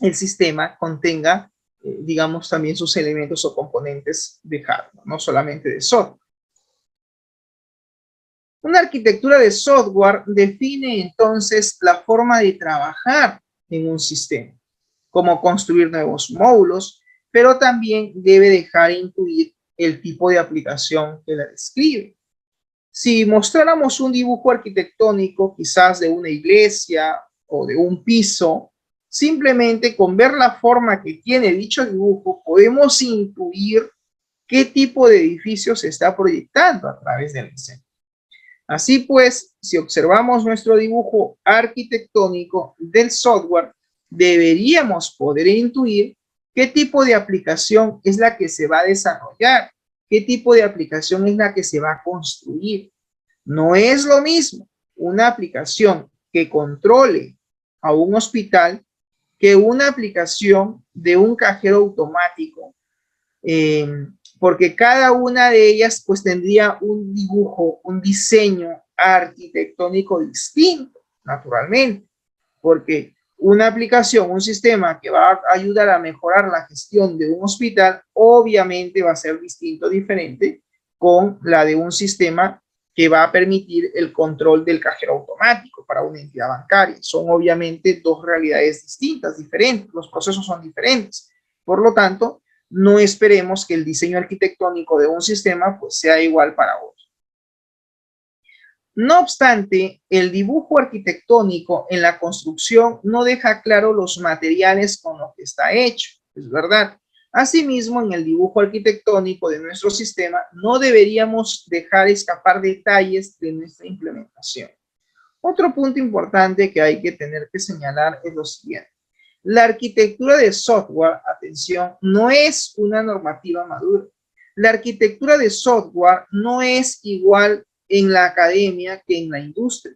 el sistema contenga, digamos, también sus elementos o componentes de hardware, no solamente de software. Una arquitectura de software define entonces la forma de trabajar en un sistema, como construir nuevos módulos, pero también debe dejar intuir el tipo de aplicación que la describe. Si mostráramos un dibujo arquitectónico, quizás de una iglesia o de un piso, simplemente con ver la forma que tiene dicho dibujo, podemos intuir qué tipo de edificio se está proyectando a través del diseño. Así pues, si observamos nuestro dibujo arquitectónico del software, deberíamos poder intuir qué tipo de aplicación es la que se va a desarrollar, qué tipo de aplicación es la que se va a construir. No es lo mismo una aplicación que controle a un hospital que una aplicación de un cajero automático, porque cada una de ellas pues tendría un dibujo, un diseño arquitectónico distinto. naturalmente, porque una aplicación, un sistema que va a ayudar a mejorar la gestión de un hospital, obviamente va a ser distinto, diferente con la de un sistema que va a permitir el control del cajero automático para una entidad bancaria. Son obviamente dos realidades distintas, diferentes, los procesos son diferentes. Por lo tanto, no esperemos que el diseño arquitectónico de un sistema pues sea igual para otro. No obstante, el dibujo arquitectónico en la construcción no deja claro los materiales con los que está hecho, es verdad. Asimismo, en el dibujo arquitectónico de nuestro sistema no deberíamos dejar escapar detalles de nuestra implementación. Otro punto importante que hay que tener que señalar es lo siguiente. La arquitectura de software, atención, no es una normativa madura. La arquitectura de software no es igual en la academia que en la industria.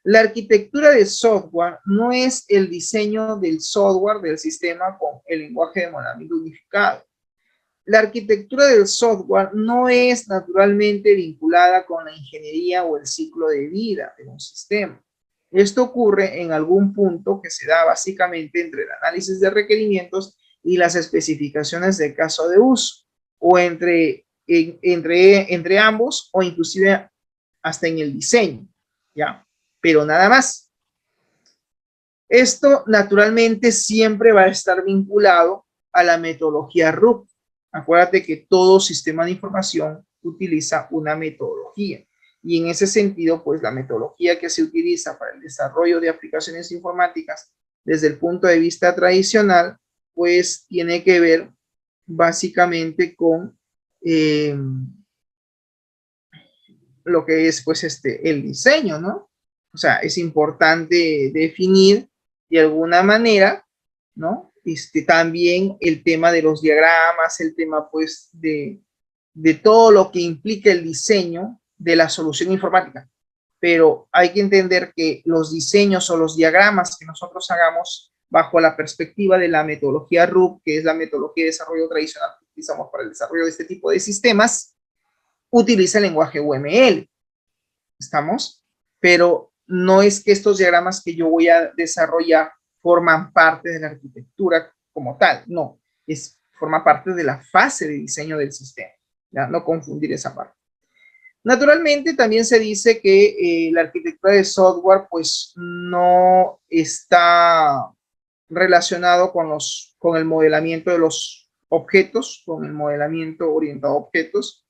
La arquitectura de software no es el diseño del software del sistema con el lenguaje de modelamiento unificado. La arquitectura del software no es naturalmente vinculada con la ingeniería o el ciclo de vida de un sistema. Esto ocurre en algún punto que se da básicamente entre el análisis de requerimientos y las especificaciones de caso de uso, o entre ambos, o inclusive hasta en el diseño, ¿ya? Pero nada más. Esto naturalmente siempre va a estar vinculado a la metodología RUP. Acuérdate que todo sistema de información utiliza una metodología. Y en ese sentido, pues la metodología que se utiliza para el desarrollo de aplicaciones informáticas desde el punto de vista tradicional, pues tiene que ver básicamente con lo que es pues el diseño, ¿no? O sea, es importante definir de alguna manera, ¿no? También el tema de los diagramas, el tema pues de todo lo que implica el diseño de la solución informática. Pero hay que entender que los diseños o los diagramas que nosotros hagamos bajo la perspectiva de la metodología RUP, que es la metodología de desarrollo tradicional que utilizamos para el desarrollo de este tipo de sistemas, utiliza el lenguaje UML, ¿estamos? Pero no es que estos diagramas que yo voy a desarrollar forman parte de la arquitectura como tal, no, forma parte de la fase de diseño del sistema, ¿ya? No confundir esa parte. Naturalmente también se dice que la arquitectura de software pues no está relacionado con el modelamiento de los objetos, con el modelamiento orientado a objetos.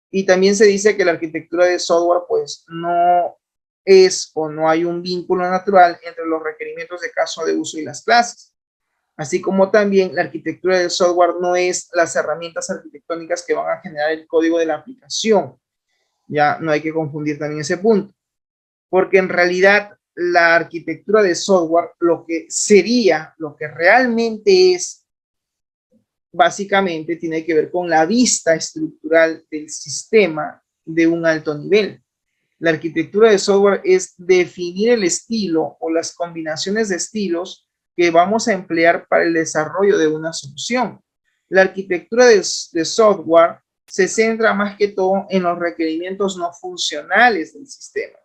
Y también se dice que la arquitectura de software pues no es o no hay un vínculo natural entre los requerimientos de caso de uso y las clases. Así como también la arquitectura del software no es las herramientas arquitectónicas que van a generar el código de la aplicación. Ya no hay que confundir también ese punto. Porque en realidad la arquitectura de software lo que sería, lo que realmente es, básicamente tiene que ver con la vista estructural del sistema de un alto nivel. La arquitectura de software es definir el estilo o las combinaciones de estilos que vamos a emplear para el desarrollo de una solución. La arquitectura de software se centra más que todo en los requerimientos no funcionales del sistema.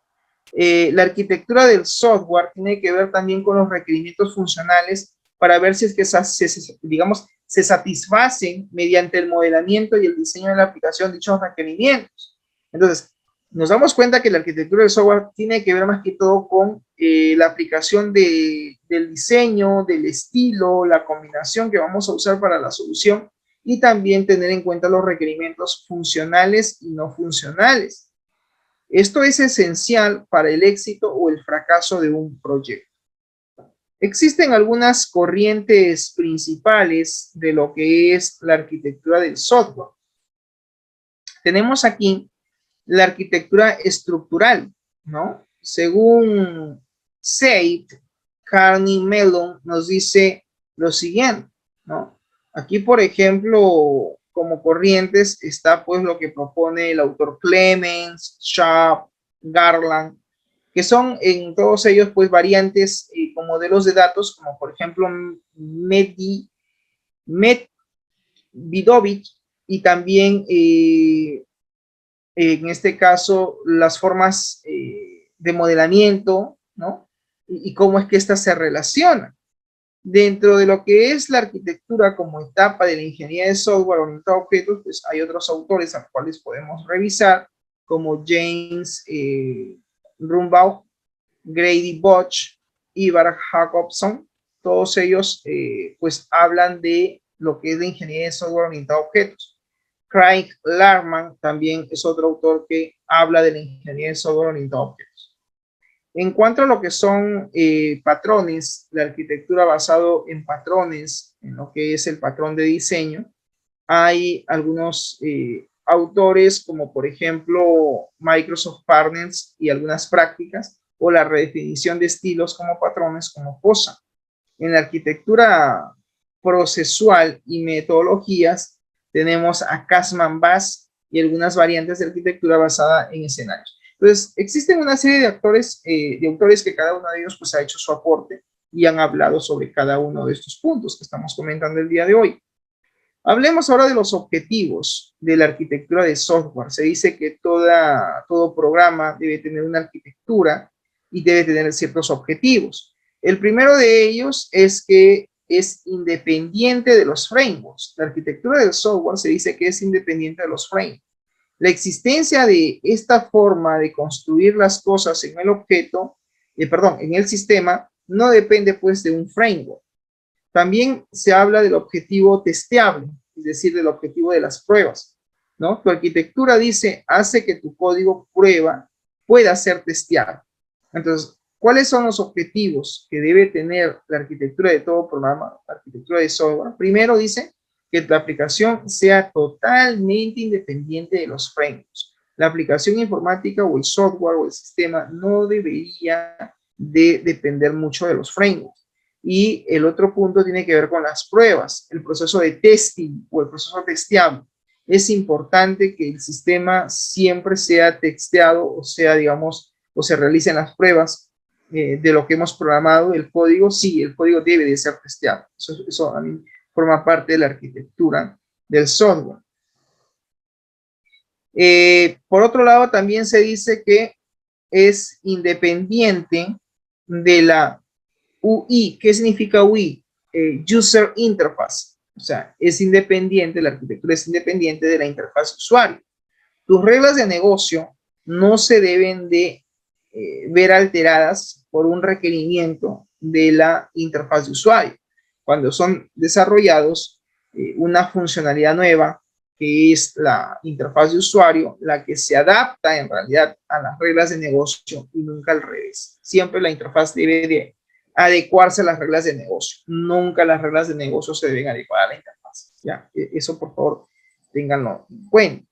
La arquitectura del software tiene que ver también con los requerimientos funcionales para ver si es que digamos, se satisfacen mediante el modelamiento y el diseño de la aplicación dichos requerimientos. Entonces, nos damos cuenta que la arquitectura del software tiene que ver más que todo con la aplicación del diseño, del estilo, la combinación que vamos a usar para la solución y también tener en cuenta los requerimientos funcionales y no funcionales. Esto es esencial para el éxito o el fracaso de un proyecto. Existen algunas corrientes principales de lo que es la arquitectura del software. Tenemos aquí la arquitectura estructural, ¿no? Según Seid, Carney Mellon nos dice lo siguiente, ¿no? Aquí, por ejemplo, como corrientes está pues lo que propone el autor Clemens, Sharp, Garland, que son en todos ellos pues variantes con modelos de datos, como por ejemplo Medvedovich y también en este caso las formas de modelamiento, ¿no? y cómo es que ésta se relaciona. Dentro de lo que es la arquitectura como etapa de la ingeniería de software orientada a objetos, pues hay otros autores a los cuales podemos revisar, como James Rumbaugh, Grady Botch, Ivar Jacobson. Todos ellos pues hablan de lo que es la ingeniería de software orientada a objetos. Craig Larman también es otro autor que habla de la ingeniería de software orientada a objetos. En cuanto a lo que son patrones, la arquitectura basado en patrones, en lo que es el patrón de diseño, hay algunos autores como por ejemplo Microsoft Partners y algunas prácticas, o la redefinición de estilos como patrones como POSA. En la arquitectura procesual y metodologías tenemos a Kasman Bass y algunas variantes de arquitectura basada en escenarios. Entonces, existen una serie de autores que cada uno de ellos pues ha hecho su aporte y han hablado sobre cada uno de estos puntos que estamos comentando el día de hoy. Hablemos ahora de los objetivos de la arquitectura de software. Se dice que todo programa debe tener una arquitectura y debe tener ciertos objetivos. El primero de ellos es que es independiente de los frameworks. La arquitectura del software se dice que es independiente de los frameworks. La existencia de esta forma de construir las cosas en el en el sistema, no depende pues de un framework. También se habla del objetivo testeable, es decir, del objetivo de las pruebas, ¿no? Tu arquitectura dice, hace que tu código prueba pueda ser testeado. Entonces, ¿cuáles son los objetivos que debe tener la arquitectura de todo programa, la arquitectura de software? Primero dice que la aplicación sea totalmente independiente de los frameworks. La aplicación informática o el software o el sistema no debería de depender mucho de los frameworks. Y el otro punto tiene que ver con las pruebas, el proceso de testing o el proceso testeable. Es importante que el sistema siempre sea testeado, o sea, digamos, o se realicen las pruebas de lo que hemos programado. El código, sí, el código debe de ser testeado. Eso a mí forma parte de la arquitectura del software. Por otro lado, también se dice que es independiente de la UI. ¿Qué significa UI? User Interface. O sea, es independiente, la arquitectura es independiente de la interfaz de usuario. Tus reglas de negocio no se deben de ver alteradas por un requerimiento de la interfaz de usuario. Cuando son desarrollados una funcionalidad nueva, que es la interfaz de usuario, la que se adapta en realidad a las reglas de negocio y nunca al revés. Siempre la interfaz debe de adecuarse a las reglas de negocio. Nunca las reglas de negocio se deben adecuar a la interfaz. ¿Ya? Eso, por favor, ténganlo en cuenta.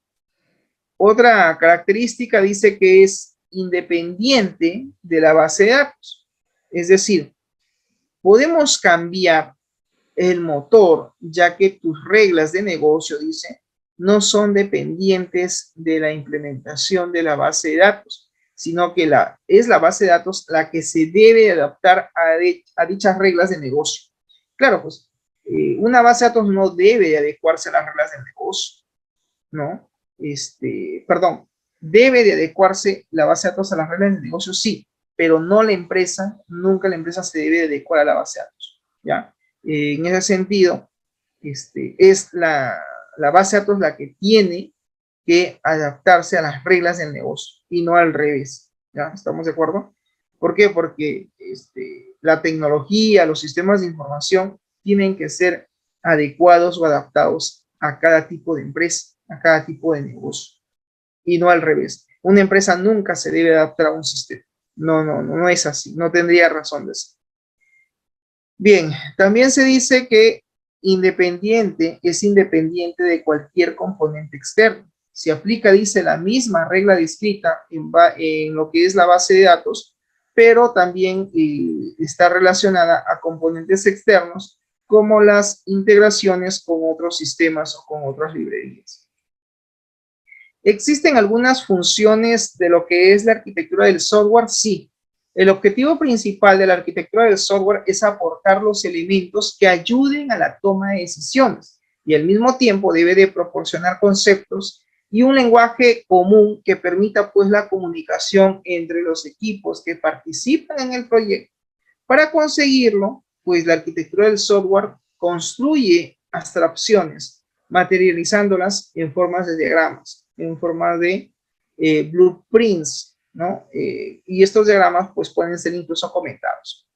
Otra característica dice que es independiente de la base de datos. Es decir, podemos cambiar el motor, ya que tus reglas de negocio, dice, no son dependientes de la implementación de la base de datos, sino que es la base de datos la que se debe adaptar a dichas reglas de negocio. Claro, pues una base de datos no debe adecuarse a las reglas de negocio, ¿no? Perdón, debe de adecuarse la base de datos a las reglas de negocio, sí, pero no la empresa, nunca la empresa se debe de adecuar a la base de datos, ¿ya? En ese sentido, es la base de datos la que tiene que adaptarse a las reglas del negocio y no al revés. ¿Ya? ¿Estamos de acuerdo? ¿Por qué? Porque la tecnología, los sistemas de información tienen que ser adecuados o adaptados a cada tipo de empresa, a cada tipo de negocio y no al revés. Una empresa nunca se debe adaptar a un sistema. No es así. No tendría razón de ser. Bien, también se dice que independiente es independiente de cualquier componente externo. Se aplica, dice, la misma regla descrita en lo que es la base de datos, pero también está relacionada a componentes externos como las integraciones con otros sistemas o con otras librerías. ¿Existen algunas funciones de lo que es la arquitectura del software? Sí. El objetivo principal de la arquitectura del software es aportar los elementos que ayuden a la toma de decisiones y al mismo tiempo debe de proporcionar conceptos y un lenguaje común que permita pues la comunicación entre los equipos que participan en el proyecto Para conseguirlo, pues la arquitectura del software construye abstracciones, materializándolas en formas de diagramas, en forma de blueprints, ¿no? Y estos diagramas pues pueden ser incluso comentados.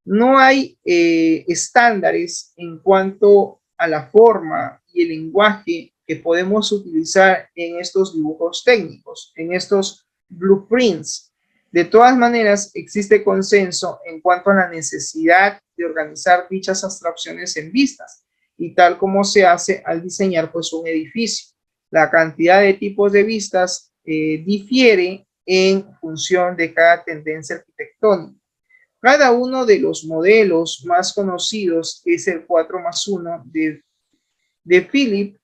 No hay estándares en cuanto a la forma y el lenguaje que podemos utilizar en estos dibujos técnicos, en estos blueprints. De todas maneras, existe consenso en cuanto a la necesidad de organizar dichas abstracciones en vistas, y tal como se hace al diseñar pues un edificio. La cantidad de tipos de vistas difiere en función de cada tendencia arquitectónica. Cada uno de los modelos más conocidos es el 4+1 de Philip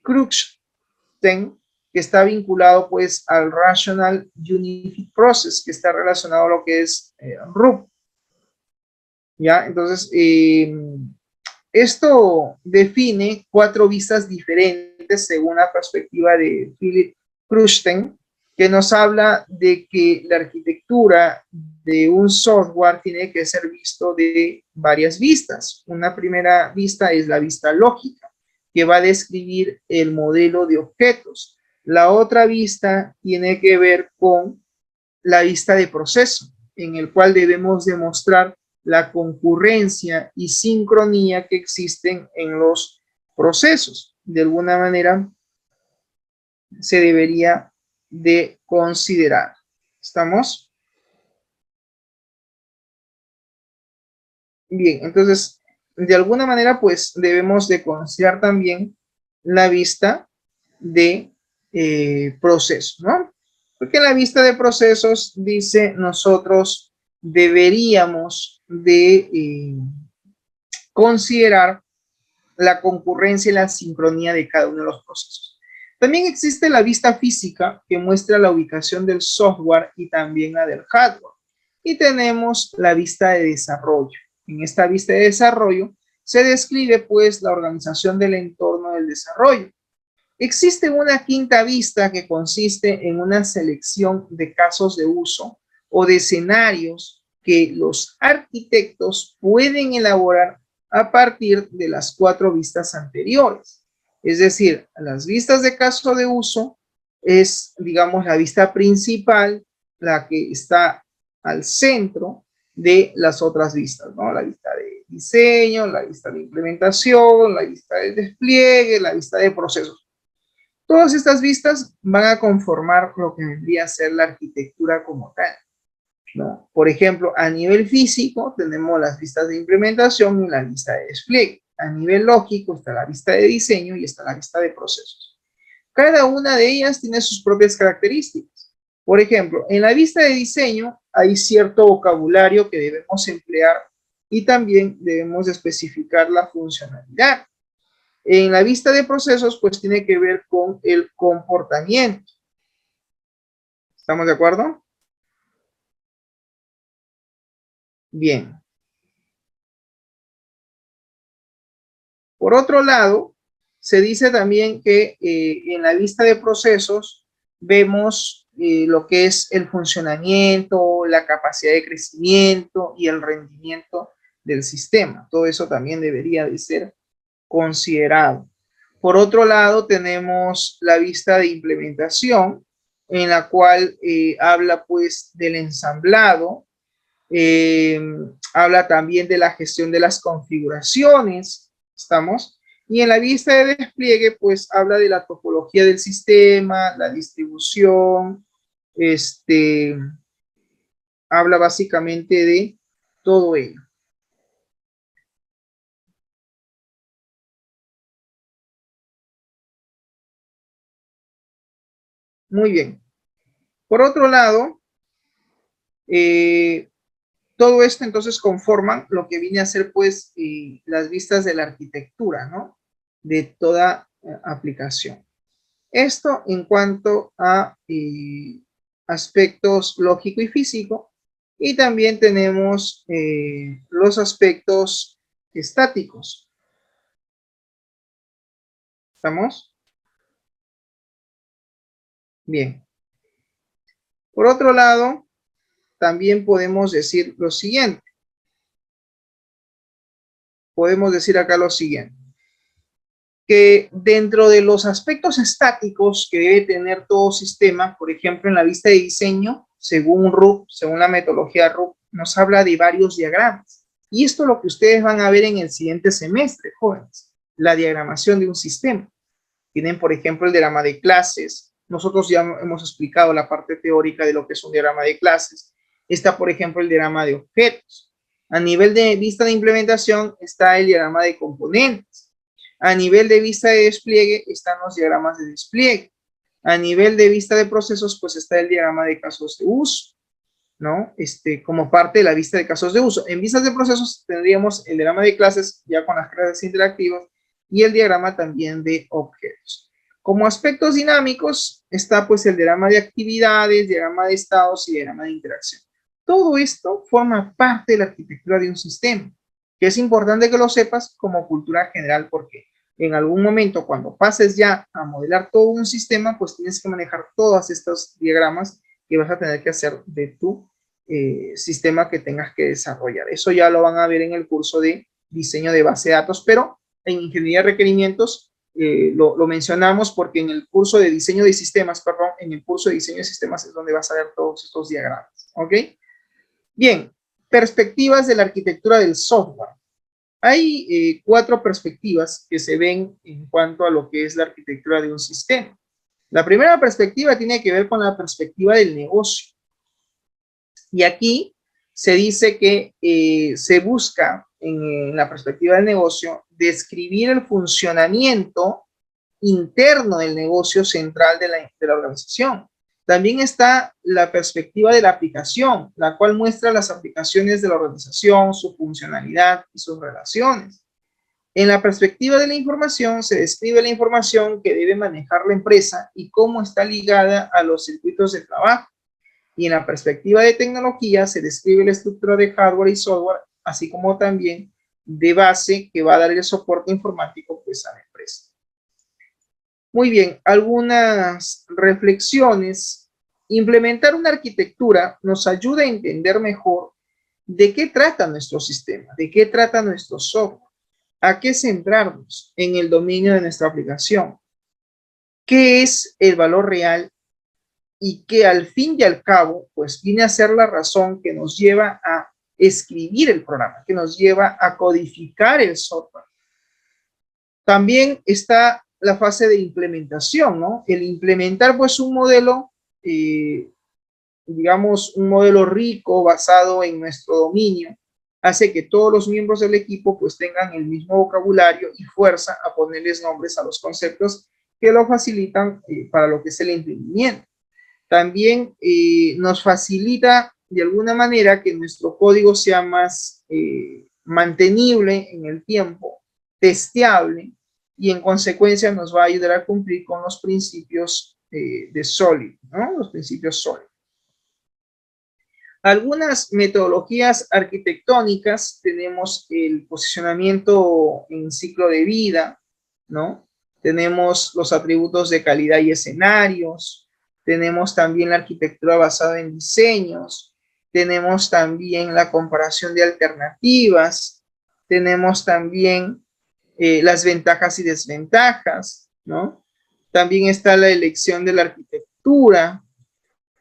Cruikshank, que está vinculado pues al Rational Unified Process, que está relacionado a lo que es RUP. ¿Ya? Entonces, esto define 4 vistas diferentes según la perspectiva de Philip Cruikshank, que nos habla de que la arquitectura de un software tiene que ser visto de varias vistas. Una primera vista es la vista lógica, que va a describir el modelo de objetos. La otra vista tiene que ver con la vista de proceso, en el cual debemos demostrar la concurrencia y sincronía que existen en los procesos. De alguna manera se debería de considerar. ¿Estamos? Bien, entonces, de alguna manera, pues debemos de considerar también la vista de procesos, ¿no? Porque en la vista de procesos dice nosotros deberíamos de considerar la concurrencia y la sincronía de cada uno de los procesos. También existe la vista física que muestra la ubicación del software y también la del hardware. Y tenemos la vista de desarrollo. En esta vista de desarrollo se describe pues la organización del entorno del desarrollo. Existe una quinta vista que consiste en una selección de casos de uso o de escenarios que los arquitectos pueden elaborar a partir de las 4 vistas anteriores. Es decir, las vistas de caso de uso es, digamos, la vista principal, la que está al centro de las otras vistas, ¿no? La vista de diseño, la vista de implementación, la vista de despliegue, la vista de procesos. Todas estas vistas van a conformar lo que vendría a ser la arquitectura como tal, ¿no? Por ejemplo, a nivel físico tenemos las vistas de implementación y la vista de despliegue. A nivel lógico está la vista de diseño y está la vista de procesos. Cada una de ellas tiene sus propias características. Por ejemplo, en la vista de diseño hay cierto vocabulario que debemos emplear y también debemos especificar la funcionalidad. En la vista de procesos, pues tiene que ver con el comportamiento. ¿Estamos de acuerdo? Bien. Por otro lado, se dice también que en la vista de procesos vemos lo que es el funcionamiento, la capacidad de crecimiento y el rendimiento del sistema. Todo eso también debería de ser considerado. Por otro lado, tenemos la vista de implementación, en la cual habla pues del ensamblado, habla también de la gestión de las configuraciones, ¿estamos? Y en la vista de despliegue, pues habla de la topología del sistema, la distribución, habla básicamente de todo ello. Muy bien. Por otro lado, todo esto entonces conforman lo que viene a ser pues las vistas de la arquitectura, ¿no? De toda aplicación. Esto en cuanto a aspectos lógico y físico, y también tenemos los aspectos estáticos. ¿Estamos? Bien. Por otro lado, también podemos decir lo siguiente. podemos decir acá lo siguiente, que dentro de los aspectos estáticos que debe tener todo sistema, por ejemplo, en la vista de diseño, según RUP, según la metodología RUP, nos habla de varios diagramas. Y esto es lo que ustedes van a ver en el siguiente semestre, jóvenes, la diagramación de un sistema. Tienen, por ejemplo, el diagrama de clases. Nosotros ya hemos explicado la parte teórica de lo que es un diagrama de clases. Está, por ejemplo, el diagrama de objetos. A nivel de vista de implementación está el diagrama de componentes. A nivel de vista de despliegue están los diagramas de despliegue. A nivel de vista de procesos, pues está el diagrama de casos de uso, ¿no? Como parte de la vista de casos de uso. En vistas de procesos tendríamos el diagrama de clases ya con las clases interactivas y el diagrama también de objetos. Como aspectos dinámicos está pues el diagrama de actividades, diagrama de estados y diagrama de interacción. Todo esto forma parte de la arquitectura de un sistema, que es importante que lo sepas como cultura general porque en algún momento cuando pases ya a modelar todo un sistema, pues tienes que manejar todos estos diagramas que vas a tener que hacer de tu sistema que tengas que desarrollar. Eso ya lo van a ver en el curso de diseño de base de datos, pero en ingeniería de requerimientos lo mencionamos porque en el curso de diseño de sistemas, perdón, en el curso de diseño de sistemas es donde vas a ver todos estos diagramas, ¿ok? Bien, perspectivas de la arquitectura del software. Hay 4 perspectivas que se ven en cuanto a lo que es la arquitectura de un sistema. La primera perspectiva tiene que ver con la perspectiva del negocio. Y aquí se dice que se busca en la perspectiva del negocio describir el funcionamiento interno del negocio central de la organización. También está la perspectiva de la aplicación, la cual muestra las aplicaciones de la organización, su funcionalidad y sus relaciones. En la perspectiva de la información se describe la información que debe manejar la empresa y cómo está ligada a los circuitos de trabajo. Y en la perspectiva de tecnología se describe la estructura de hardware y software, así como también de base que va a dar el soporte informático pues, a la empresa. Muy bien, algunas reflexiones. Implementar una arquitectura nos ayuda a entender mejor de qué trata nuestro sistema, de qué trata nuestro software, a qué centrarnos en el dominio de nuestra aplicación, qué es el valor real y que al fin y al cabo, pues viene a ser la razón que nos lleva a escribir el programa, que nos lleva a codificar el software. También está la fase de implementación, ¿no? El implementar pues un modelo, digamos, un modelo rico basado en nuestro dominio, hace que todos los miembros del equipo pues tengan el mismo vocabulario y fuerza a ponerles nombres a los conceptos que lo facilitan para lo que es el entendimiento. También nos facilita de alguna manera que nuestro código sea más mantenible en el tiempo, testeable, y en consecuencia nos va a ayudar a cumplir con los principios de SOLID, ¿no? Los principios SOLID. Algunas metodologías arquitectónicas, tenemos el posicionamiento en ciclo de vida, ¿no? Tenemos los atributos de calidad y escenarios, tenemos también la arquitectura basada en diseños, tenemos también la comparación de alternativas, tenemos también las ventajas y desventajas, ¿no? También está la elección de la arquitectura,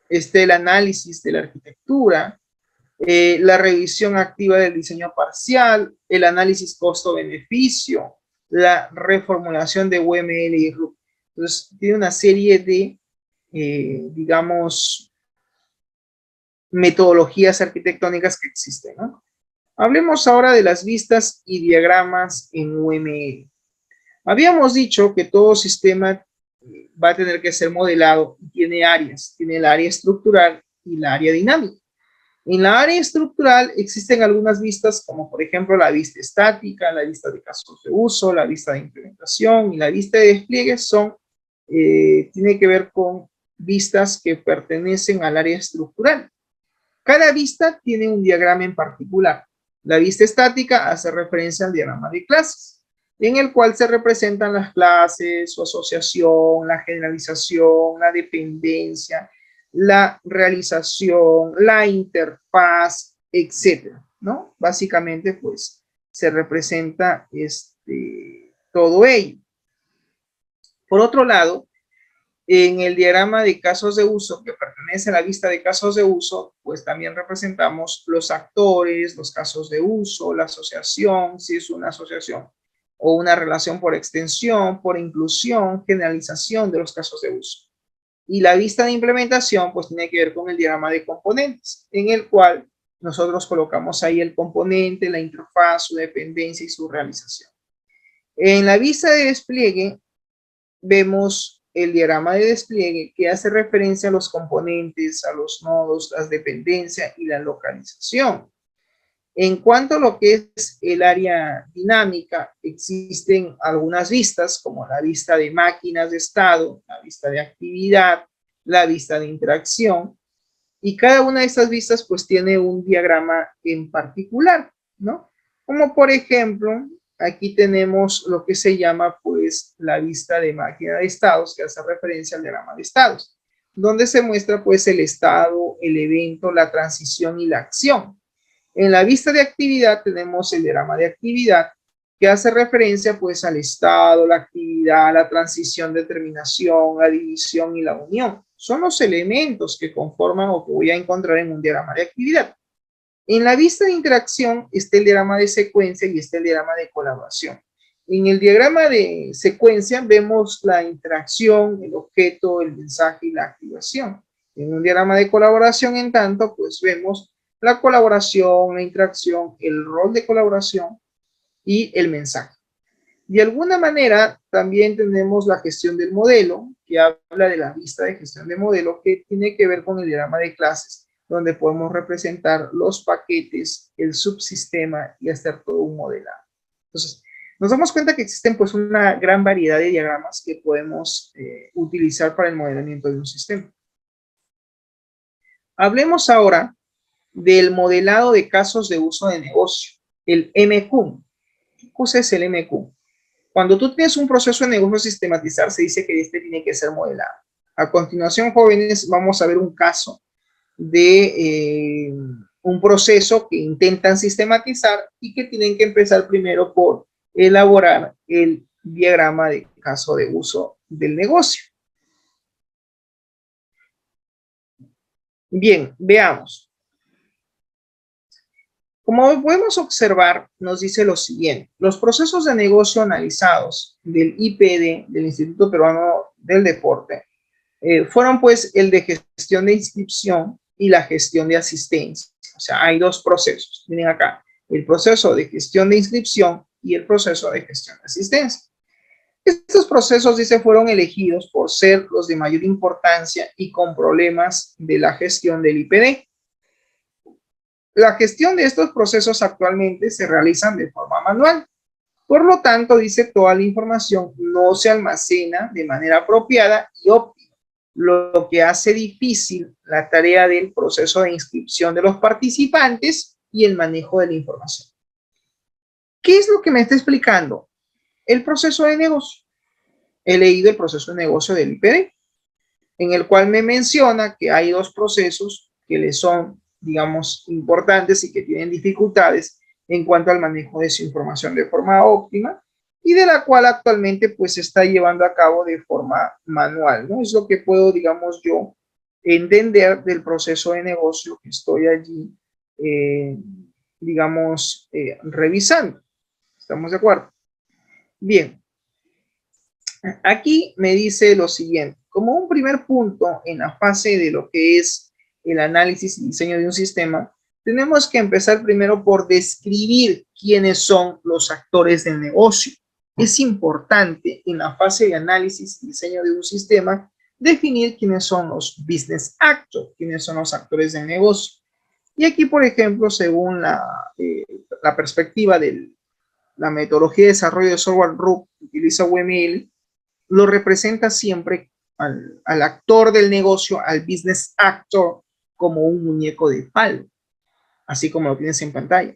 el análisis de la arquitectura, la revisión activa del diseño parcial, el análisis costo-beneficio, la reformulación de UML y RUP. Entonces, tiene una serie de, digamos, metodologías arquitectónicas que existen, ¿no? Hablemos ahora de las vistas y diagramas en UML. Habíamos dicho que todo sistema va a tener que ser modelado y tiene áreas. Tiene el área estructural y la área dinámica. En la área estructural existen algunas vistas, como por ejemplo la vista estática, la vista de casos de uso, la vista de implementación y la vista de despliegue tiene que ver con vistas que pertenecen al área estructural. Cada vista tiene un diagrama en particular. La vista estática hace referencia al diagrama de clases, en el cual se representan las clases, su asociación, la generalización, la dependencia, la realización, la interfaz, etcétera, ¿no? Básicamente, pues, se representa todo ello. Por otro lado, en el diagrama de casos de uso, que pertenece a la vista de casos de uso, pues también representamos los actores, los casos de uso, la asociación, si es una asociación, o una relación por extensión, por inclusión, generalización de los casos de uso. Y la vista de implementación, pues tiene que ver con el diagrama de componentes, en el cual nosotros colocamos ahí el componente, la interfaz, su dependencia y su realización. En la vista de despliegue, vemos el diagrama de despliegue que hace referencia a los componentes, a los nodos, las dependencias y la localización. En cuanto a lo que es el área dinámica, existen algunas vistas, como la vista de máquinas de estado, la vista de actividad, la vista de interacción, y cada una de estas vistas pues tiene un diagrama en particular, ¿no? Como por ejemplo, aquí tenemos lo que se llama pues la vista de máquina de estados, que hace referencia al diagrama de estados, donde se muestra pues el estado, el evento, la transición y la acción. En la vista de actividad tenemos el diagrama de actividad, que hace referencia pues al estado, la actividad, la transición de terminación, la división y la unión. Son los elementos que conforman o que voy a encontrar en un diagrama de actividad. En la vista de interacción está el diagrama de secuencia y está el diagrama de colaboración. En el diagrama de secuencia vemos la interacción, el objeto, el mensaje y la activación. En un diagrama de colaboración, en tanto, pues vemos la colaboración, la interacción, el rol de colaboración y el mensaje. De alguna manera, también tenemos la gestión del modelo, que habla de la vista de gestión de modelo, que tiene que ver con el diagrama de clases, donde podemos representar los paquetes, el subsistema y hacer todo un modelado. Entonces, nos damos cuenta que existen pues una gran variedad de diagramas que podemos utilizar para el modelamiento de un sistema. Hablemos ahora del modelado de casos de uso de negocio, el MQ. ¿Qué cosa es el MQ? Cuando tú tienes un proceso de negocio a sistematizar, se dice que este tiene que ser modelado. A continuación, jóvenes, vamos a ver un caso de un proceso que intentan sistematizar y que tienen que empezar primero por elaborar el diagrama de caso de uso del negocio. Bien, veamos. Como podemos observar, nos dice lo siguiente: los procesos de negocio analizados del IPD, del Instituto Peruano del Deporte, fueron pues el de gestión de inscripción y la gestión de asistencia. O sea, hay dos procesos. Miren acá, el proceso de gestión de inscripción y el proceso de gestión de asistencia. Estos procesos, dice, fueron elegidos por ser los de mayor importancia y con problemas de la gestión del IPD. La gestión de estos procesos actualmente se realizan de forma manual. Por lo tanto, dice, toda la información no se almacena de manera apropiada y óptima, lo que hace difícil la tarea del proceso de inscripción de los participantes y el manejo de la información. ¿Qué es lo que me está explicando? El proceso de negocio. He leído el proceso de negocio del IPD, en el cual me menciona que hay dos procesos que le son, digamos, importantes y que tienen dificultades en cuanto al manejo de su información de forma óptima y de la cual actualmente pues se está llevando a cabo de forma manual, ¿no? Es lo que puedo, digamos, yo entender del proceso de negocio que estoy allí, digamos, revisando. ¿Estamos de acuerdo? Bien. Aquí me dice lo siguiente: como un primer punto en la fase de lo que es el análisis y diseño de un sistema, tenemos que empezar primero por describir quiénes son los actores del negocio. Es importante en la fase de análisis y diseño de un sistema definir quiénes son los business actors, quiénes son los actores del negocio. Y aquí, por ejemplo, según la perspectiva de la metodología de desarrollo de software RUP que utiliza UML, lo representa siempre al actor del negocio, al business actor, como un muñeco de palo, así como lo tienes en pantalla.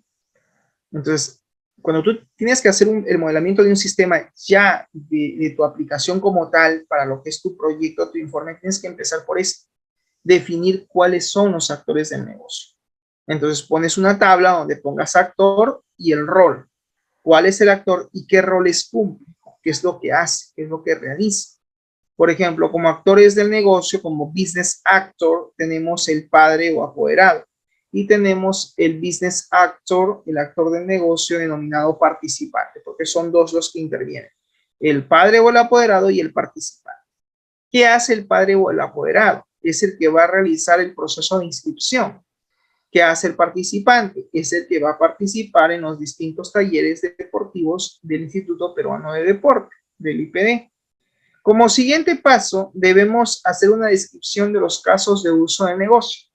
Entonces, cuando tú tienes que hacer el modelamiento de un sistema ya de tu aplicación como tal, para lo que es tu proyecto, tu informe, tienes que empezar por eso, definir cuáles son los actores del negocio. Entonces pones una tabla donde pongas actor y el rol. cuál es el actor y qué roles cumple, qué es lo que hace, qué es lo que realiza. Por ejemplo, como actores del negocio, como business actor, tenemos el padre o apoderado. Y tenemos el business actor, el actor del negocio denominado participante, porque son dos los que intervienen. El padre o el apoderado y el participante. ¿Qué hace el padre o el apoderado? Es el que va a realizar el proceso de inscripción. ¿Qué hace el participante? Es el que va a participar en los distintos talleres deportivos del Instituto Peruano de Deporte, del IPD. Como siguiente paso, debemos hacer una descripción de los casos de uso de negocio.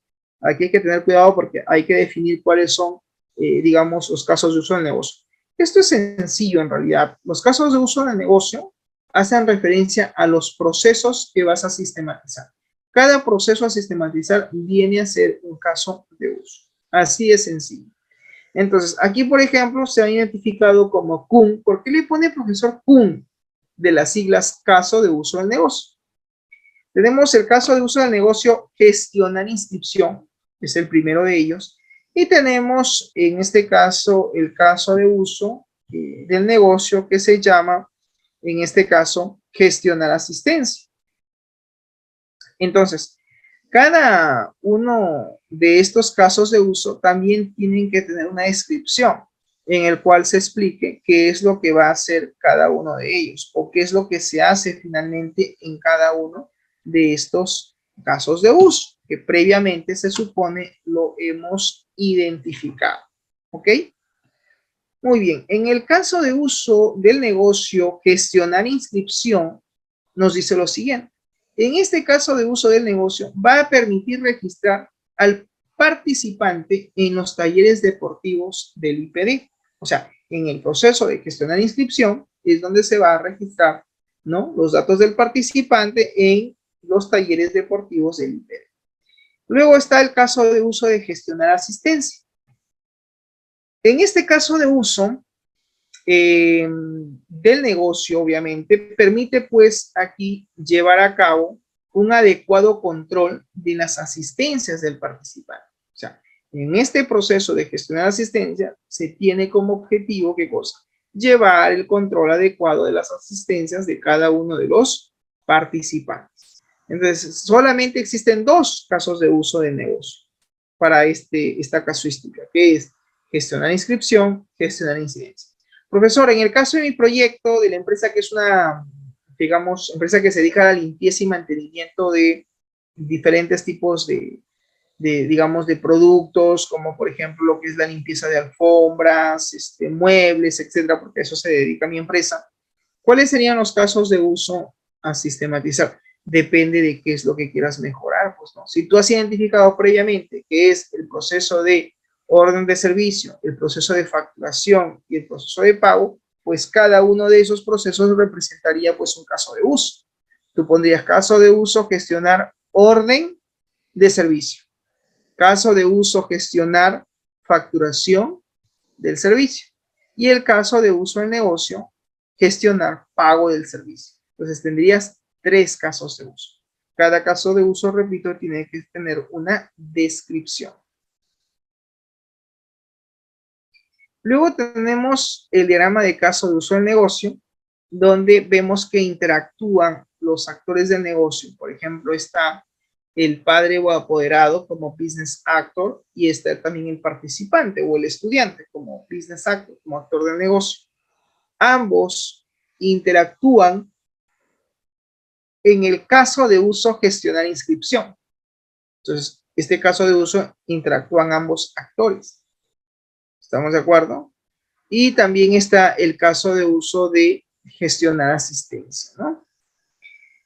Aquí hay que tener cuidado porque hay que definir cuáles son, digamos, los casos de uso del negocio. Esto es sencillo en realidad. Los casos de uso del negocio hacen referencia a los procesos que vas a sistematizar. Cada proceso a sistematizar viene a ser un caso de uso. Así es sencillo. Entonces, aquí, por ejemplo, se ha identificado como CUN. ¿Por qué le pone profesor CUN? De las siglas caso de uso del negocio. Tenemos el caso de uso del negocio, gestionar inscripción, que es el primero de ellos. Y tenemos, en este caso, el caso de uso del negocio que se llama, en este caso, gestionar asistencia. Entonces, cada uno de estos casos de uso también tienen que tener una descripción en el cual se explique qué es lo que va a hacer cada uno de ellos o qué es lo que se hace finalmente en cada uno de estos casos de uso que previamente se supone lo hemos identificado. ¿Ok? Muy bien. En el caso de uso del negocio, gestionar inscripción nos dice lo siguiente. En este caso de uso del negocio, va a permitir registrar al participante en los talleres deportivos del IPD. O sea, en el proceso de gestionar inscripción es donde se va a registrar, ¿no?, los datos del participante en los talleres deportivos del IPD. Luego está el caso de uso de gestionar asistencia. En este caso de uso del negocio, obviamente, permite pues aquí llevar a cabo un adecuado control de las asistencias del participante. O sea, en este proceso de gestionar asistencia se tiene como objetivo, ¿qué cosa? Llevar el control adecuado de las asistencias de cada uno de los participantes. Entonces, solamente existen dos casos de uso del negocio para esta casuística, que es gestionar inscripción, gestionar incidencia. Profesor, en el caso de mi proyecto de la empresa, que es una, digamos, empresa que se dedica a la limpieza y mantenimiento de diferentes tipos digamos, de productos, como por ejemplo lo que es la limpieza de alfombras, muebles, etcétera, porque a eso se dedica mi empresa. ¿Cuáles serían los casos de uso a sistematizar? Depende de qué es lo que quieras mejorar, pues no. Si tú has identificado previamente que es el proceso de orden de servicio, el proceso de facturación y el proceso de pago, pues cada uno de esos procesos representaría pues un caso de uso. Tú pondrías caso de uso, gestionar orden de servicio. Caso de uso, gestionar facturación del servicio. Y el caso de uso del negocio, gestionar pago del servicio. Entonces tendrías tres casos de uso. Cada caso de uso, repito, tiene que tener una descripción. Luego tenemos el diagrama de caso de uso del negocio, donde vemos que interactúan los actores del negocio. Por ejemplo, está el padre o apoderado como business actor y está también el participante o el estudiante como business actor, como actor del negocio. Ambos interactúan en el caso de uso gestionar inscripción. Entonces, este caso de uso interactúan ambos actores. ¿Estamos de acuerdo? Y también está el caso de uso de gestionar asistencia, ¿no?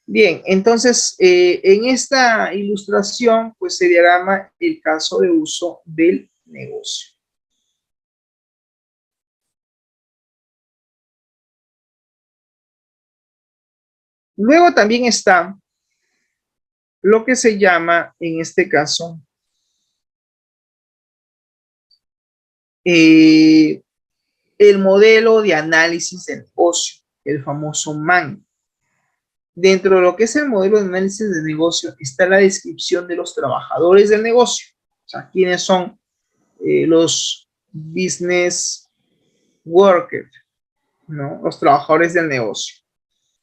Bien, entonces, en esta ilustración, pues se diagrama el caso de uso del negocio. Luego también está lo que se llama, en este caso, el modelo de análisis de negocio, el famoso MAN. Dentro de lo que es el modelo de análisis de negocio está la descripción de los trabajadores del negocio. O sea, quiénes son los business worker, ¿no? Los trabajadores del negocio.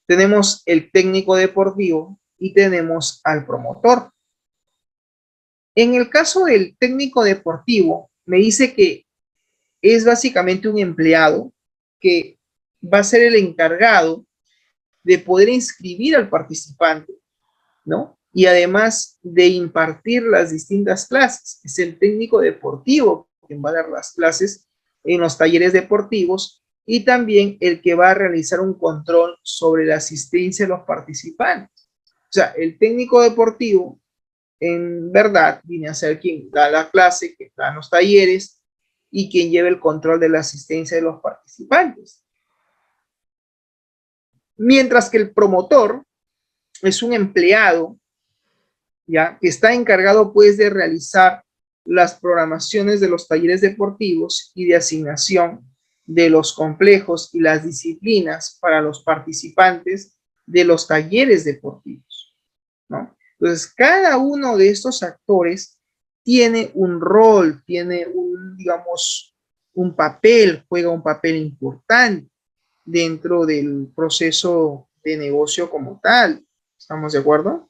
Tenemos el técnico deportivo y tenemos al promotor. En el caso del técnico deportivo, me dice que es básicamente un empleado que va a ser el encargado de poder inscribir al participante, ¿no? Y además de impartir las distintas clases. Es el técnico deportivo quien va a dar las clases en los talleres deportivos y también el que va a realizar un control sobre la asistencia de los participantes. O sea, el técnico deportivo en verdad viene a ser quien da la clase, quien da los talleres y quien lleva el control de la asistencia de los participantes. Mientras que el promotor es un empleado, ¿ya? Que está encargado pues de realizar las programaciones de los talleres deportivos y de asignación de los complejos y las disciplinas para los participantes de los talleres deportivos, ¿no? Entonces, cada uno de estos actores tiene un rol, tiene un, digamos, un papel, juega un papel importante dentro del proceso de negocio como tal. ¿Estamos de acuerdo?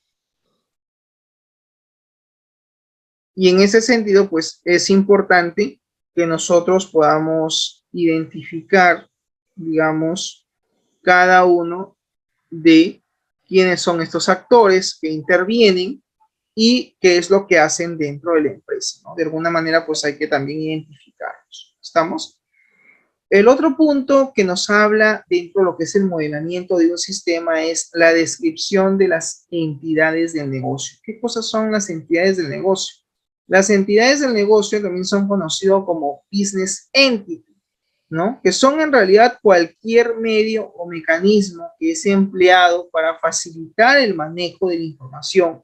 Y en ese sentido, pues es importante que nosotros podamos identificar, digamos, cada uno de quiénes son estos actores que intervienen y qué es lo que hacen dentro de la empresa, ¿no? De alguna manera, pues hay que también identificarlos. ¿Estamos? El otro punto que nos habla dentro de lo que es el modelamiento de un sistema es la descripción de las entidades del negocio. ¿Qué cosas son las entidades del negocio? Las entidades del negocio también son conocidas como business entity, ¿no? Que son en realidad cualquier medio o mecanismo que es empleado para facilitar el manejo de la información,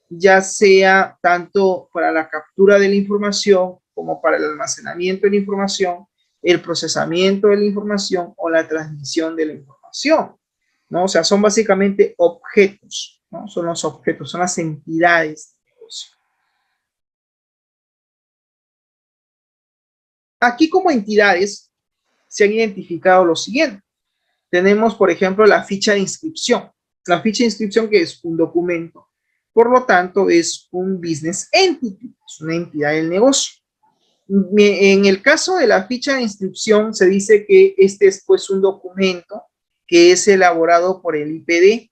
ya sea tanto para la captura de la información como para el almacenamiento de la información, el procesamiento de la información o la transmisión de la información, ¿no? O sea, son básicamente objetos, ¿no? Son los objetos, son las entidades del negocio. Aquí como entidades se han identificado lo siguiente. Tenemos, por ejemplo, la ficha de inscripción. La ficha de inscripción que es un documento. Por lo tanto, es un business entity, es una entidad del negocio. En el caso de la ficha de inscripción, se dice que este es pues un documento que es elaborado por el IPD,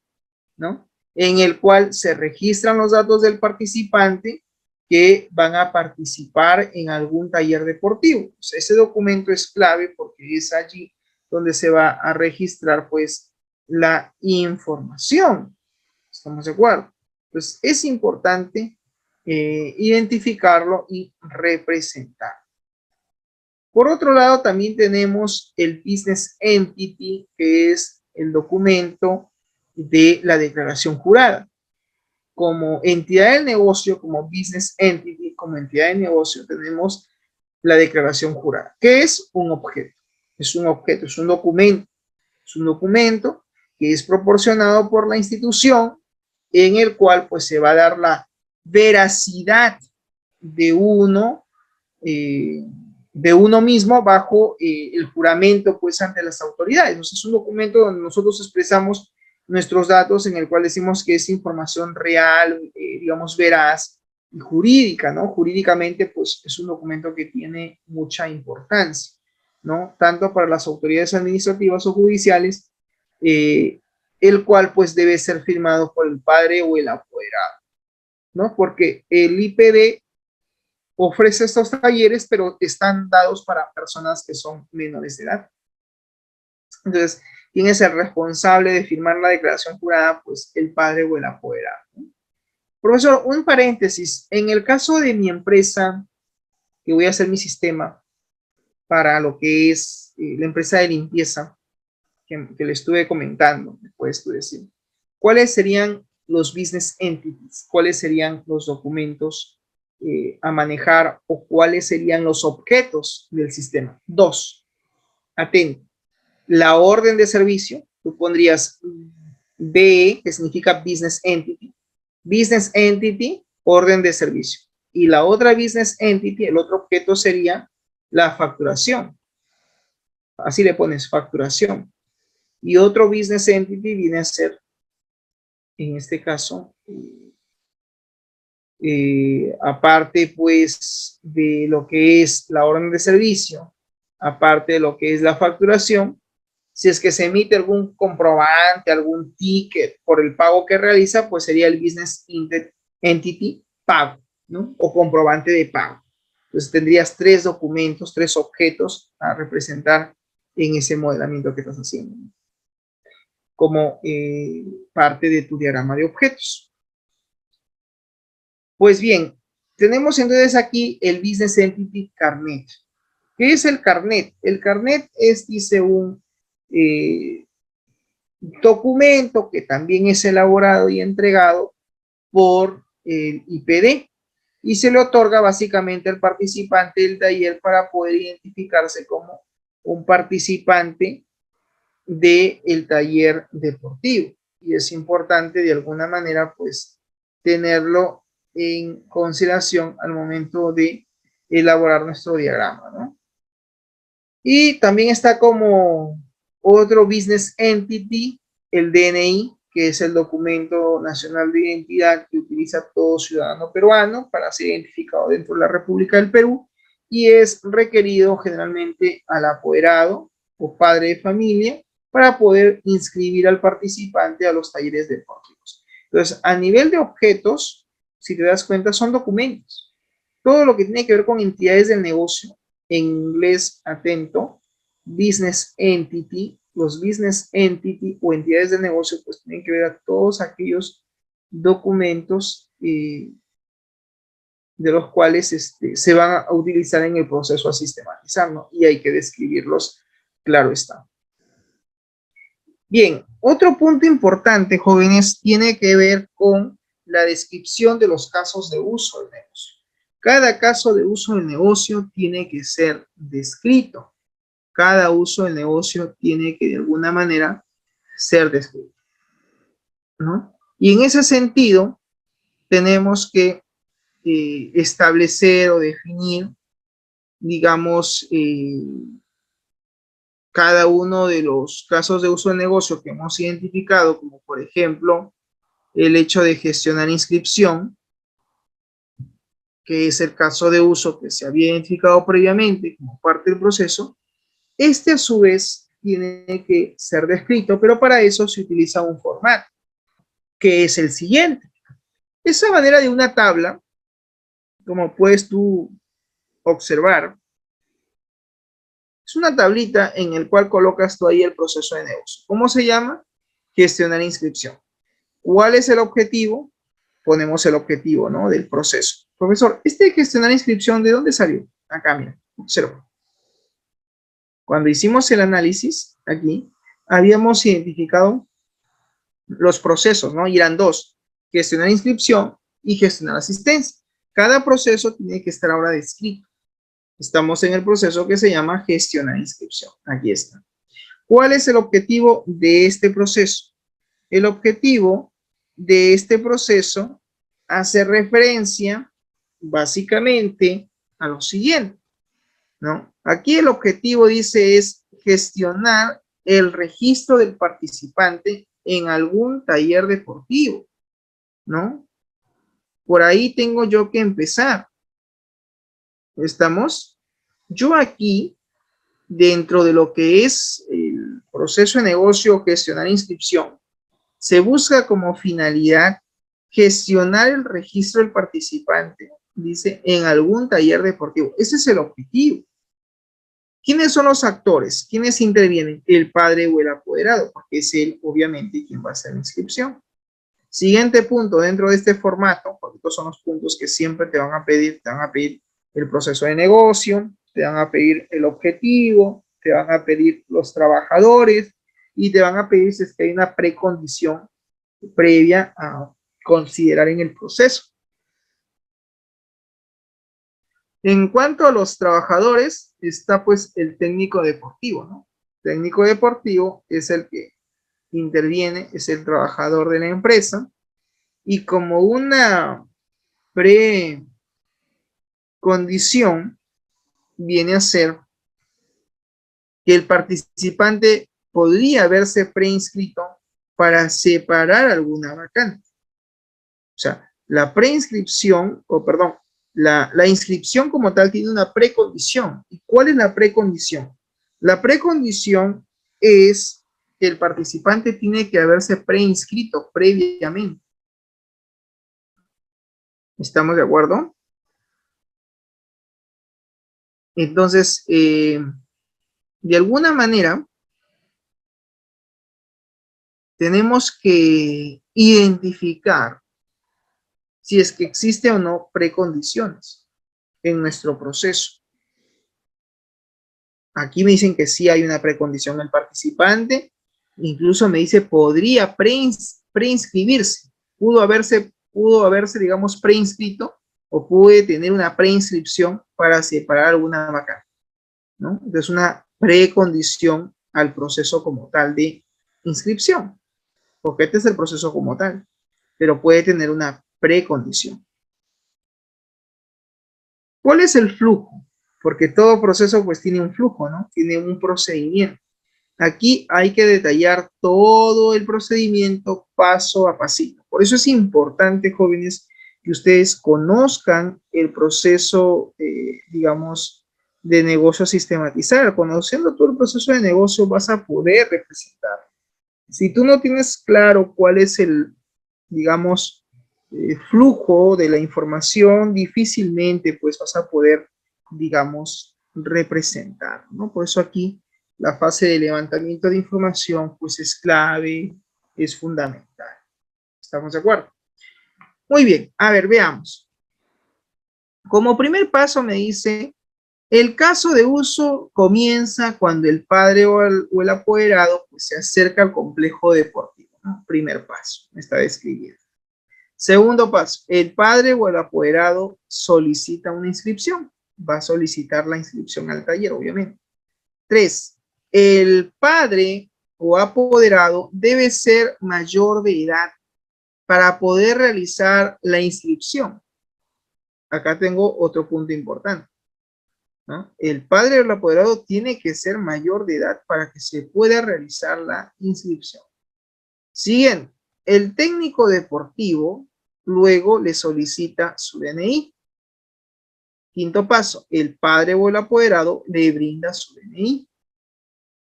¿no? En el cual se registran los datos del participante que van a participar en algún taller deportivo. Pues ese documento es clave porque es allí donde se va a registrar pues la información. ¿Estamos de acuerdo? Entonces es importante identificarlo y representar. Por otro lado, también tenemos el Business Entity, que es el documento de la declaración jurada. Como entidad del negocio, como Business Entity, como entidad de negocio, tenemos la declaración jurada, que es un objeto. Es un objeto, es un documento. Es un documento que es proporcionado por la institución en el cual pues se va a dar la veracidad de uno de uno mismo bajo el juramento pues ante las autoridades. Entonces, es un documento donde nosotros expresamos nuestros datos en el cual decimos que es información real, digamos, veraz y jurídica, ¿no? Jurídicamente, pues es un documento que tiene mucha importancia, ¿no? Tanto para las autoridades administrativas o judiciales, el cual pues debe ser firmado por el padre o el apoderado, ¿no? Porque el IPD ofrece estos talleres, pero están dados para personas que son menores de edad. Entonces, ¿quién es el responsable de firmar la declaración jurada? Pues el padre o el apoderado. Profesor, un paréntesis. En el caso de mi empresa, que voy a hacer mi sistema para lo que es la empresa de limpieza que le estuve comentando, me puedes tú decir, ¿cuáles serían los business entities? ¿Cuáles serían los documentos a manejar o cuáles serían los objetos del sistema? Dos, atento, la orden de servicio, tú pondrías BE, que significa business entity, orden de servicio. Y la otra business entity, el otro objeto sería la facturación. Así le pones facturación. Y otro business entity viene a ser, en este caso, aparte pues de lo que es la orden de servicio, aparte de lo que es la facturación, si es que se emite algún comprobante, algún ticket por el pago que realiza, pues sería el business entity pago, ¿no? O comprobante de pago. Entonces tendrías tres documentos, tres objetos a representar en ese modelamiento que estás haciendo, ¿no? Como parte de tu diagrama de objetos. Pues bien, tenemos entonces aquí el Business Entity Carnet. ¿Qué es el carnet? El carnet es, dice, un documento que también es elaborado y entregado por el IPD y se le otorga básicamente al participante del taller para poder identificarse como un participante del taller deportivo. Y es importante de alguna manera pues tenerlo en consideración al momento de elaborar nuestro diagrama, ¿no? Y también está como otro business entity, el DNI, que es el documento nacional de identidad que utiliza todo ciudadano peruano para ser identificado dentro de la República del Perú y es requerido generalmente al apoderado o padre de familia para poder inscribir al participante a los talleres deportivos. Entonces, a nivel de objetos, si te das cuenta, son documentos. Todo lo que tiene que ver con entidades del negocio, en inglés atento, business entity, los business entity o entidades de negocio, pues tienen que ver a todos aquellos documentos de los cuales se van a utilizar en el proceso a sistematizar, ¿no? Y hay que describirlos, claro está. Bien, otro punto importante, jóvenes, tiene que ver con la descripción de los casos de uso del negocio. Cada caso de uso del negocio tiene que ser descrito. Cada uso del negocio tiene que de alguna manera ser descrito, ¿no? Y en ese sentido, tenemos que establecer o definir, digamos, cada uno de los casos de uso del negocio que hemos identificado, como por ejemplo, el hecho de gestionar inscripción, que es el caso de uso que se había identificado previamente como parte del proceso. Este a su vez tiene que ser descrito, pero para eso se utiliza un formato, que es el siguiente. Esa manera de una tabla, como puedes tú observar, es una tablita en el cual colocas tú ahí el proceso de negocio. ¿Cómo se llama? Gestionar inscripción. ¿Cuál es el objetivo? Ponemos el objetivo, ¿no? Del proceso. Profesor, ¿este gestionar inscripción de dónde salió? Acá, mira, observa. Cuando hicimos el análisis, aquí, habíamos identificado los procesos, ¿no? Y eran dos, gestionar inscripción y gestionar asistencia. Cada proceso tiene que estar ahora descrito. Estamos en el proceso que se llama gestionar inscripción. Aquí está. ¿Cuál es el objetivo de este proceso? El objetivo de este proceso hace referencia básicamente a lo siguiente, ¿no? Aquí el objetivo dice es gestionar el registro del participante en algún taller deportivo, ¿no? Por ahí tengo yo que empezar. ¿Estamos? Yo aquí, dentro de lo que es el proceso de negocio, gestionar inscripción, se busca como finalidad gestionar el registro del participante, dice, en algún taller deportivo. Ese es el objetivo. ¿Quiénes son los actores? ¿Quiénes intervienen? El padre o el apoderado, porque es él, obviamente, quien va a hacer la inscripción. Siguiente punto, dentro de este formato, porque estos son los puntos que siempre te van a pedir el proceso de negocio, te van a pedir el objetivo, te van a pedir los trabajadores y te van a pedir si es que hay una precondición previa a considerar en el proceso. En cuanto a los trabajadores, está pues el técnico deportivo, ¿no? El técnico deportivo es el que interviene, es el trabajador de la empresa y como una precondición viene a ser que el participante podría haberse preinscrito para separar alguna vacante. O sea, la preinscripción, o perdón, la inscripción como tal tiene una precondición. ¿Y cuál es la precondición? La precondición es que el participante tiene que haberse preinscrito previamente. ¿Estamos de acuerdo? Entonces, de alguna manera, tenemos que identificar si es que existe o no precondiciones en nuestro proceso. Aquí me dicen que sí hay una precondición el participante, incluso me dice podría preinscribirse, pudo haberse, digamos, preinscrito o puede tener una preinscripción para separar alguna vacante, ¿no? Entonces, una precondición al proceso como tal de inscripción, porque este es el proceso como tal, pero puede tener una precondición. ¿Cuál es el flujo? Porque todo proceso pues tiene un flujo, ¿no? Tiene un procedimiento. Aquí hay que detallar todo el procedimiento paso a pasito. Por eso es importante, jóvenes, que ustedes conozcan el proceso, digamos, de negocio a sistematizar. Conociendo todo el proceso de negocio vas a poder representar. Si tú no tienes claro cuál es el, digamos, flujo de la información, difícilmente pues vas a poder, digamos, representar, ¿no? Por eso aquí la fase de levantamiento de información pues es clave, es fundamental. ¿Estamos de acuerdo? Muy bien, a ver, veamos. Como primer paso me dice, el caso de uso comienza cuando el padre o el apoderado pues, se acerca al complejo deportivo, ¿no? Primer paso, me está describiendo. Segundo paso, el padre o el apoderado solicita una inscripción. Va a solicitar la inscripción al taller, obviamente. 3. El padre o apoderado debe ser mayor de edad para poder realizar la inscripción. Acá tengo otro punto importante, ¿no? El padre o el apoderado tiene que ser mayor de edad para que se pueda realizar la inscripción. Siguiente, el técnico deportivo luego le solicita su DNI. Quinto paso, el padre o el apoderado le brinda su DNI.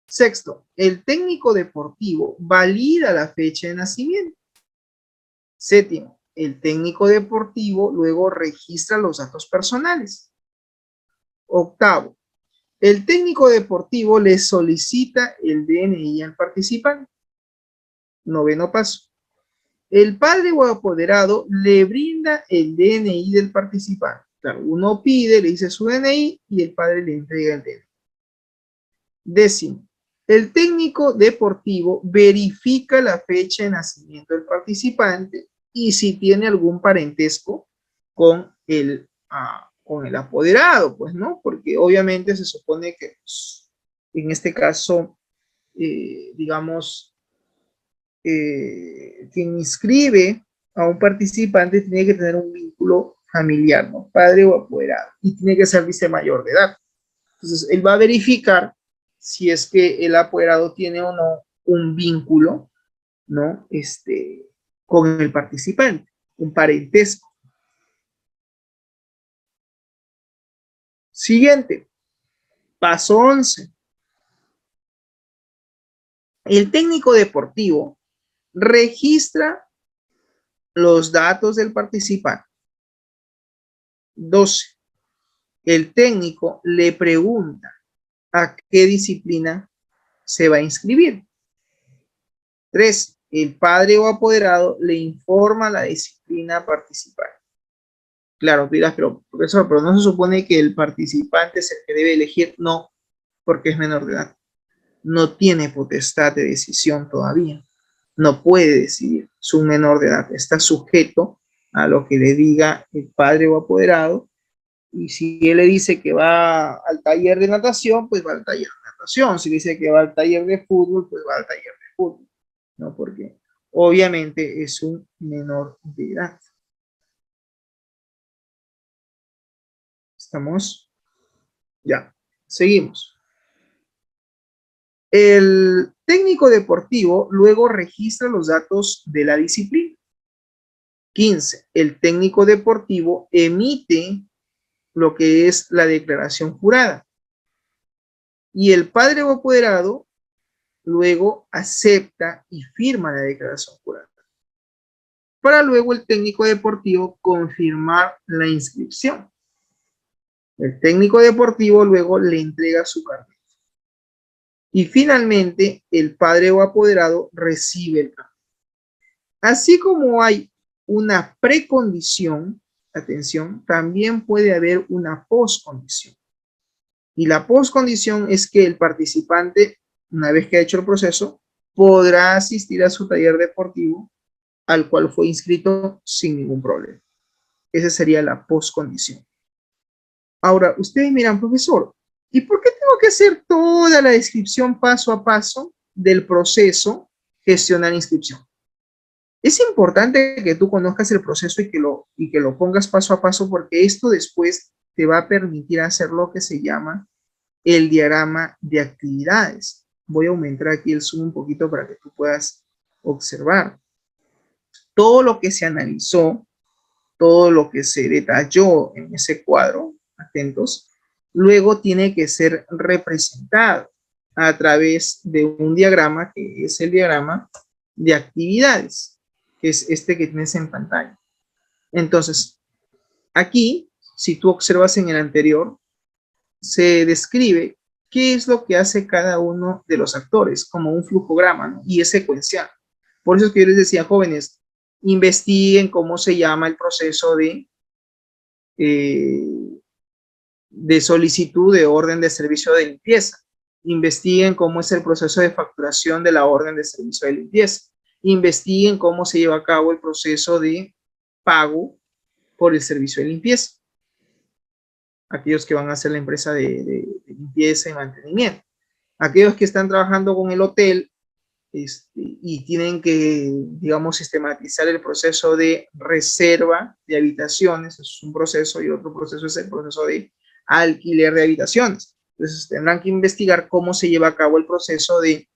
Sexto, el técnico deportivo valida la fecha de nacimiento. Séptimo, el técnico deportivo luego registra los datos personales. Octavo, el técnico deportivo le solicita el DNI al participante. Noveno paso, el padre o apoderado le brinda el DNI del participante. Claro, uno pide, le dice su DNI y el padre le entrega el DNI. Décimo, el técnico deportivo verifica la fecha de nacimiento del participante y si tiene algún parentesco con el apoderado, pues, ¿no? Porque obviamente se supone que pues, en este caso, digamos, quien inscribe a un participante tiene que tener un vínculo familiar, ¿no? Padre o apoderado, y tiene que ser vicemayor de edad. Entonces, él va a verificar si es que el apoderado tiene o no un vínculo, ¿no? Con el participante, un parentesco. Siguiente, paso 11. El técnico deportivo registra los datos del participante. 12. El técnico le pregunta a qué disciplina se va a inscribir. 3. El padre o apoderado le informa la disciplina a participar. Claro, dirás, pero profesor, pero no se supone que el participante es el que debe elegir. No, porque es menor de edad. No tiene potestad de decisión todavía. No puede decidir. Es un menor de edad. Está sujeto a lo que le diga el padre o apoderado. Y si él le dice que va al taller de natación, pues va al taller de natación. Si dice que va al taller de fútbol, pues va al taller de fútbol. ¿No? Porque obviamente es un menor de edad. ¿Estamos? Ya. Seguimos. El técnico deportivo luego registra los datos de la disciplina. 15. El técnico deportivo emite lo que es la declaración jurada. Y el padre o apoderado luego acepta y firma la declaración jurada. Para luego el técnico deportivo confirmar la inscripción. El técnico deportivo luego le entrega su carnet. Y finalmente el padre o apoderado recibe el carnet. Así como hay una precondición, atención, también puede haber una poscondición. Y la poscondición es que el participante, una vez que ha hecho el proceso, podrá asistir a su taller deportivo al cual fue inscrito sin ningún problema. Esa sería la poscondición. Ahora, ustedes miran, profesor, ¿y por qué tengo que hacer toda la descripción paso a paso del proceso gestionar inscripción? Es importante que tú conozcas el proceso y que lo pongas paso a paso, porque esto después te va a permitir hacer lo que se llama el diagrama de actividades. Voy a aumentar aquí el zoom un poquito para que tú puedas observar. Todo lo que se analizó, todo lo que se detalló en ese cuadro, atentos, luego tiene que ser representado a través de un diagrama que es el diagrama de actividades, que es este que tienes en pantalla. Entonces, aquí, si tú observas en el anterior, se describe qué es lo que hace cada uno de los actores, como un flujograma, ¿no? Y es secuencial. Por eso es que yo les decía, jóvenes, investiguen cómo se llama el proceso de solicitud de orden de servicio de limpieza. Investiguen cómo es el proceso de facturación de la orden de servicio de limpieza. Investiguen cómo se lleva a cabo el proceso de pago por el servicio de limpieza. Aquellos que van a hacer la empresa de limpieza y mantenimiento. Aquellos que están trabajando con el hotel y tienen que, digamos, sistematizar el proceso de reserva de habitaciones, eso es un proceso, y otro proceso es el proceso de alquiler de habitaciones. Entonces tendrán que investigar cómo se lleva a cabo el proceso de,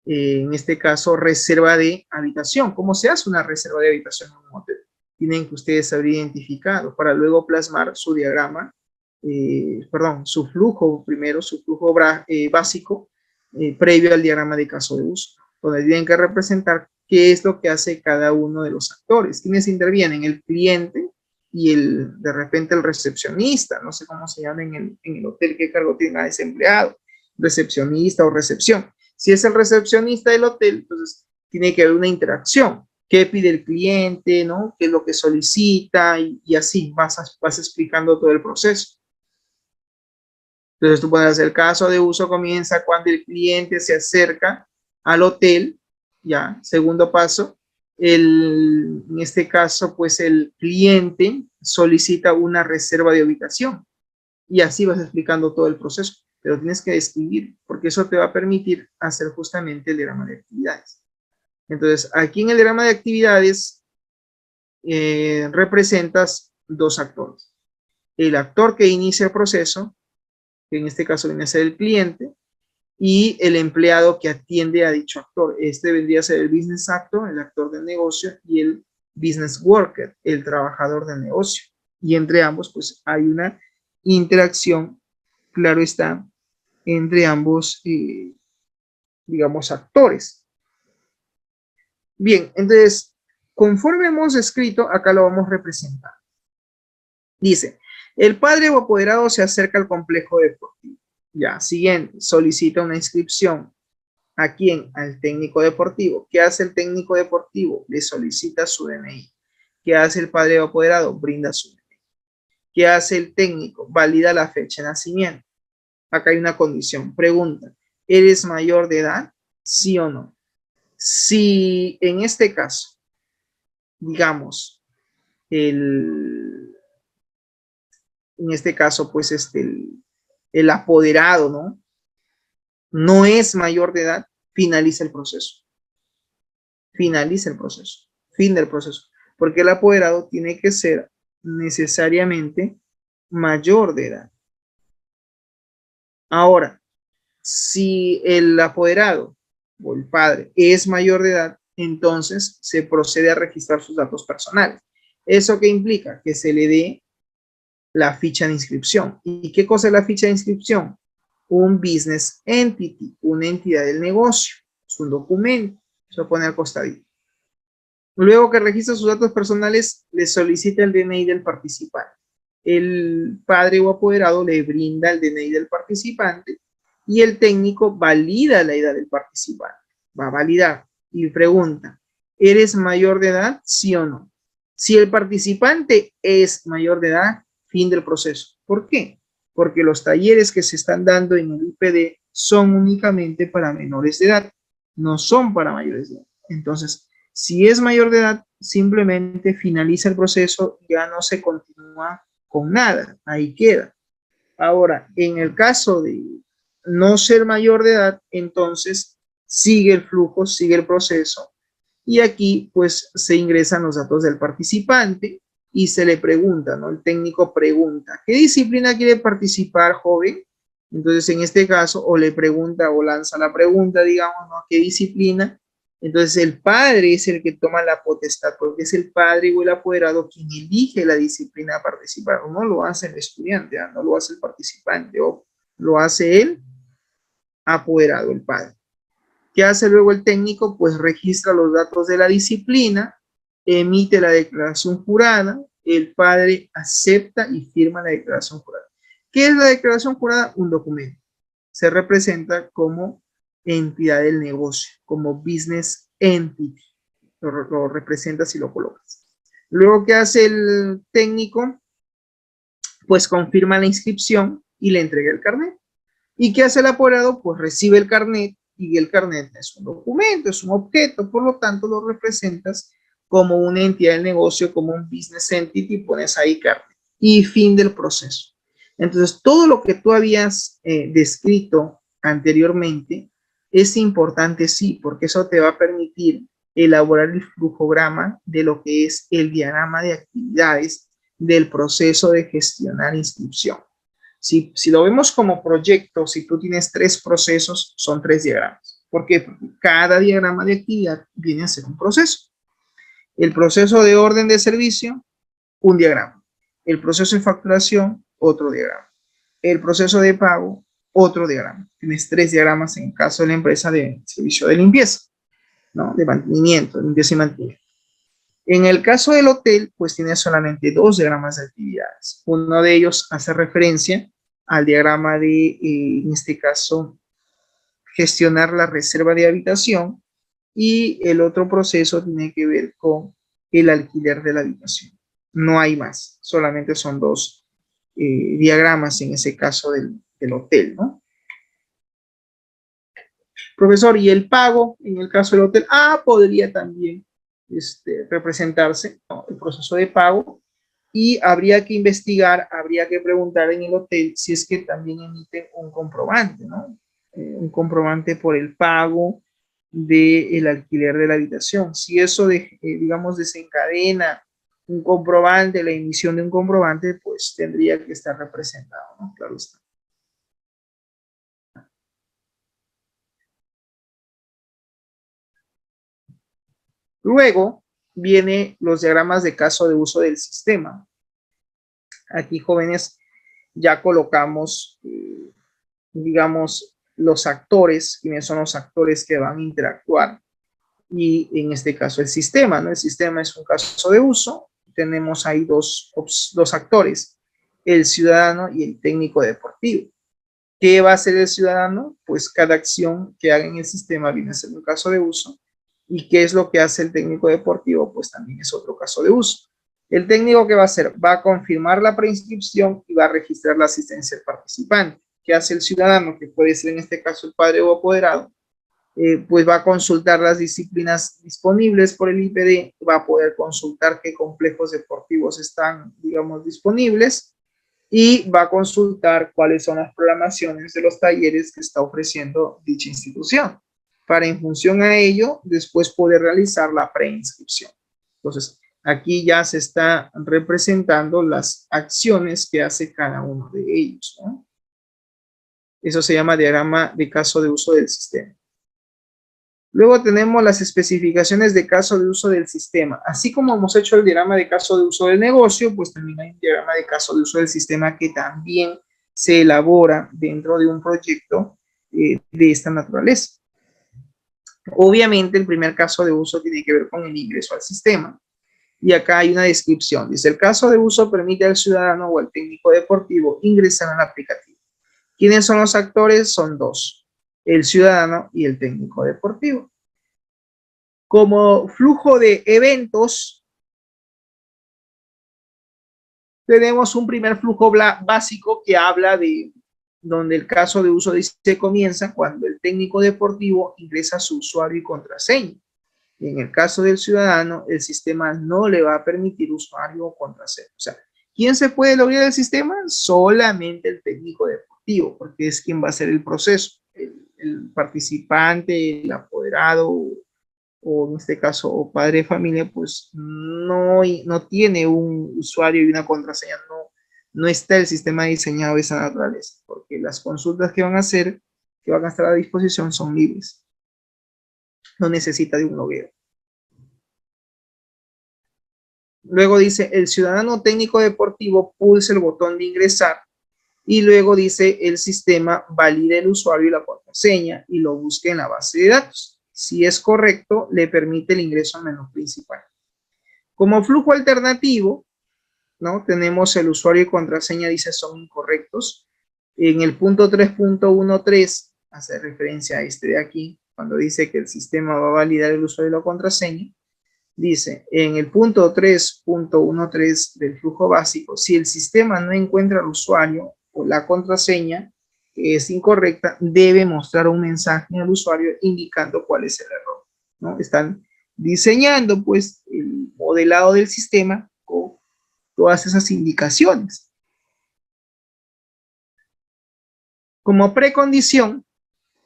en este caso, reserva de habitación. ¿Cómo se hace una reserva de habitación en un hotel? Tienen que ustedes haber identificado para luego plasmar su diagrama, su flujo primero, su flujo básico, previo al diagrama de caso de uso, donde tienen que representar qué es lo que hace cada uno de los actores, quienes intervienen, el cliente y de repente el recepcionista, no sé cómo se llama en el hotel, qué cargo tiene ese empleado, recepcionista o recepción. Si es el recepcionista del hotel, entonces tiene que haber una interacción. ¿Qué pide el cliente? ¿No? ¿Qué es lo que solicita? Y así vas explicando todo el proceso. Entonces tú puedes hacer el caso de uso comienza cuando el cliente se acerca al hotel, ya, segundo paso, en este caso, pues el cliente solicita una reserva de ubicación y así vas explicando todo el proceso, pero tienes que describir porque eso te va a permitir hacer justamente el diagrama de actividades. Entonces, aquí en el diagrama de actividades representas dos actores. El actor que inicia el proceso, que en este caso viene a ser el cliente, y el empleado que atiende a dicho actor. Este vendría a ser el business actor, el actor del negocio, y el business worker, el trabajador del negocio. Y entre ambos, pues hay una interacción, claro está, entre ambos, digamos, actores. Bien, entonces, conforme hemos escrito, acá lo vamos a representar. Dice, el padre o apoderado se acerca al complejo deportivo. Ya, siguiente, solicita una inscripción. ¿A quién? Al técnico deportivo. ¿Qué hace el técnico deportivo? Le solicita su DNI. ¿Qué hace el padre o apoderado? Brinda su DNI. ¿Qué hace el técnico? Valida la fecha de nacimiento. Acá hay una condición. Pregunta, ¿eres mayor de edad? ¿Sí o no? Si en este caso, digamos, en este caso, pues el apoderado, ¿no? No es mayor de edad, finaliza el proceso. Finaliza el proceso. Fin del proceso. Porque el apoderado tiene que ser necesariamente mayor de edad. Ahora, Si el apoderado o el padre es mayor de edad, entonces se procede a registrar sus datos personales. ¿Eso qué implica? Que se le dé la ficha de inscripción. ¿Y qué cosa es la ficha de inscripción? Un business entity, una entidad del negocio. Es un documento. Se pone al costadito. Luego que registra sus datos personales, le solicita el DNI del participante. El padre o apoderado le brinda el DNI del participante y el técnico valida la edad del participante. Va a validar y pregunta, ¿eres mayor de edad? ¿Sí o no? Si el participante es mayor de edad, fin del proceso. ¿Por qué? Porque los talleres que se están dando en el IPD son únicamente para menores de edad, no son para mayores de edad. Entonces, si es mayor de edad, simplemente finaliza el proceso, ya no se continúa con nada, ahí queda. Ahora, en el caso de no ser mayor de edad, entonces sigue el flujo, sigue el proceso y aquí pues se ingresan los datos del participante y se le pregunta, ¿no? El técnico pregunta, ¿qué disciplina quiere participar, joven? Entonces en este caso o le pregunta o lanza la pregunta, digamos, ¿no? ¿Qué disciplina? Entonces el padre es el que toma la potestad, porque es el padre o el apoderado quien elige la disciplina a participar. No lo hace el estudiante, no lo hace el participante, o lo hace el apoderado, el padre. ¿Qué hace luego el técnico? Pues registra los datos de la disciplina, emite la declaración jurada, el padre acepta y firma la declaración jurada. ¿Qué es la declaración jurada? Un documento. Se representa como entidad del negocio, como business entity. Lo representas y lo colocas. Luego, ¿qué hace el técnico? Pues confirma la inscripción y le entrega el carnet. ¿Y qué hace el apoderado? Pues recibe el carnet y el carnet es un documento, es un objeto, por lo tanto lo representas como una entidad del negocio, como un business entity, pones ahí carnet y fin del proceso. Entonces, todo lo que tú habías descrito anteriormente es importante, sí, porque eso te va a permitir elaborar el flujograma de lo que es el diagrama de actividades del proceso de gestionar inscripción. Si lo vemos como proyecto, si tú tienes 3 procesos, son 3 diagramas, porque cada diagrama de actividad viene a ser un proceso. El proceso de orden de servicio, un diagrama. El proceso de facturación, otro diagrama. El proceso de pago, otro diagrama. Tienes 3 diagramas en el caso de la empresa de servicio de limpieza, ¿no? De mantenimiento, limpieza y mantenimiento. En el caso del hotel, pues tiene solamente 2 diagramas de actividades. Uno de ellos hace referencia al diagrama de, en este caso, gestionar la reserva de habitación y el otro proceso tiene que ver con el alquiler de la habitación. No hay más, solamente son 2 diagramas en ese caso del hotel, ¿no? Profesor, ¿y el pago en el caso del hotel? Podría también representarse, ¿no? El proceso de pago y habría que investigar, habría que preguntar en el hotel si es que también emiten un comprobante, ¿no? Un comprobante por el pago del alquiler de la habitación. Si eso, digamos, desencadena un comprobante, la emisión de un comprobante, pues tendría que estar representado, ¿no? Claro está. Luego vienen los diagramas de caso de uso del sistema. Aquí, jóvenes, ya colocamos, digamos, los actores, quiénes son los actores que van a interactuar. Y en este caso el sistema, ¿no? El sistema es un caso de uso. Tenemos ahí dos actores, el ciudadano y el técnico deportivo. ¿Qué va a hacer el ciudadano? Pues cada acción que haga en el sistema viene a ser un caso de uso. ¿Y qué es lo que hace el técnico deportivo? Pues también es otro caso de uso. El técnico, ¿qué va a hacer? Va a confirmar la preinscripción y va a registrar la asistencia del participante. ¿Qué hace el ciudadano? Que puede ser en este caso el padre o apoderado. Pues va a consultar las disciplinas disponibles por el IPD, va a poder consultar qué complejos deportivos están, digamos, disponibles y va a consultar cuáles son las programaciones de los talleres que está ofreciendo dicha institución, para en función a ello después poder realizar la preinscripción. Entonces, aquí ya se está representando las acciones que hace cada uno de ellos, ¿no? Eso se llama diagrama de caso de uso del sistema. Luego tenemos las especificaciones de caso de uso del sistema. Así como hemos hecho el diagrama de caso de uso del negocio, pues también hay un diagrama de caso de uso del sistema que también se elabora dentro de un proyecto de esta naturaleza. Obviamente, el primer caso de uso tiene que ver con el ingreso al sistema. Y acá hay una descripción. Dice, el caso de uso permite al ciudadano o al técnico deportivo ingresar al aplicativo. ¿Quiénes son los actores? Son dos, el ciudadano y el técnico deportivo. Como flujo de eventos, tenemos un primer flujo básico que habla de donde el caso de uso dice comienza cuando el técnico deportivo ingresa su usuario y contraseña. Y en el caso del ciudadano, el sistema no le va a permitir usuario o contraseña. O sea, ¿quién se puede lograr el sistema? Solamente el técnico deportivo, porque es quien va a hacer el proceso. El participante, el apoderado, o en este caso, o padre de familia, pues no tiene un usuario y una contraseña. No está el sistema diseñado de esa naturaleza, porque las consultas que van a hacer, que van a estar a disposición, son libres. No necesita de un logueo. Luego dice, el ciudadano técnico deportivo pulsa el botón de ingresar y luego dice, el sistema valida el usuario y la contraseña y lo busca en la base de datos. Si es correcto, le permite el ingreso al menú principal. Como flujo alternativo, ¿no? Tenemos el usuario y contraseña, dice, son incorrectos. En el punto 3.13 hace referencia a este de aquí, cuando dice que el sistema va a validar el usuario y la contraseña. Dice, en el punto 3.13 del flujo básico, si el sistema no encuentra al usuario o la contraseña que es incorrecta, debe mostrar un mensaje al usuario indicando cuál es el error, ¿no? Están diseñando, pues, el modelado del sistema con todas esas indicaciones. Como precondición,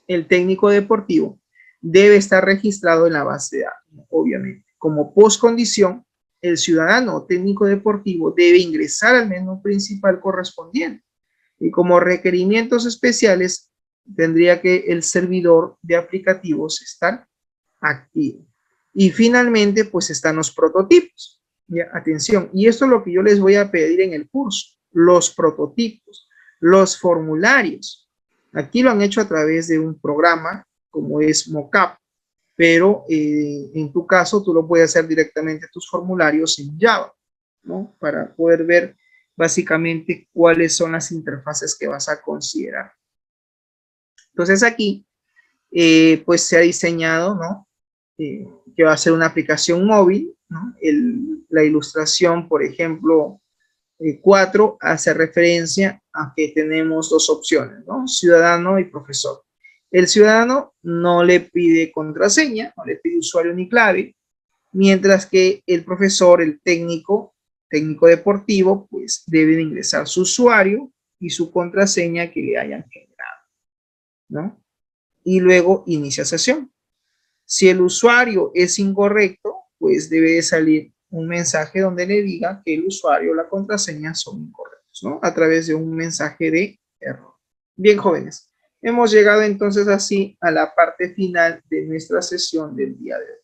el técnico deportivo debe estar registrado en la base de datos, obviamente. Como postcondición, el ciudadano o técnico deportivo debe ingresar al menú principal correspondiente. Y como requerimientos especiales, tendría que el servidor de aplicativos estar activo. Y finalmente, pues están los prototipos. Ya, atención, y esto es lo que yo les voy a pedir en el curso, los prototipos, los formularios. Aquí lo han hecho a través de un programa como es Mockup, pero en tu caso tú lo puedes hacer directamente tus formularios en Java, ¿no? Para poder ver básicamente cuáles son las interfaces que vas a considerar. Entonces aquí, pues se ha diseñado, ¿no? Que va a ser una aplicación móvil, ¿no? La ilustración, por ejemplo, 4 hace referencia a que tenemos dos opciones, ¿no? Ciudadano y profesor. El ciudadano no le pide contraseña, no le pide usuario ni clave, mientras que el profesor, el técnico deportivo, pues debe ingresar su usuario y su contraseña que le hayan generado, ¿no? Y luego inicia sesión. Si el usuario es incorrecto, pues debe de salir un mensaje donde le diga que el usuario o la contraseña son incorrectos, ¿no? A través de un mensaje de error. Bien, jóvenes, hemos llegado entonces así a la parte final de nuestra sesión del día de hoy.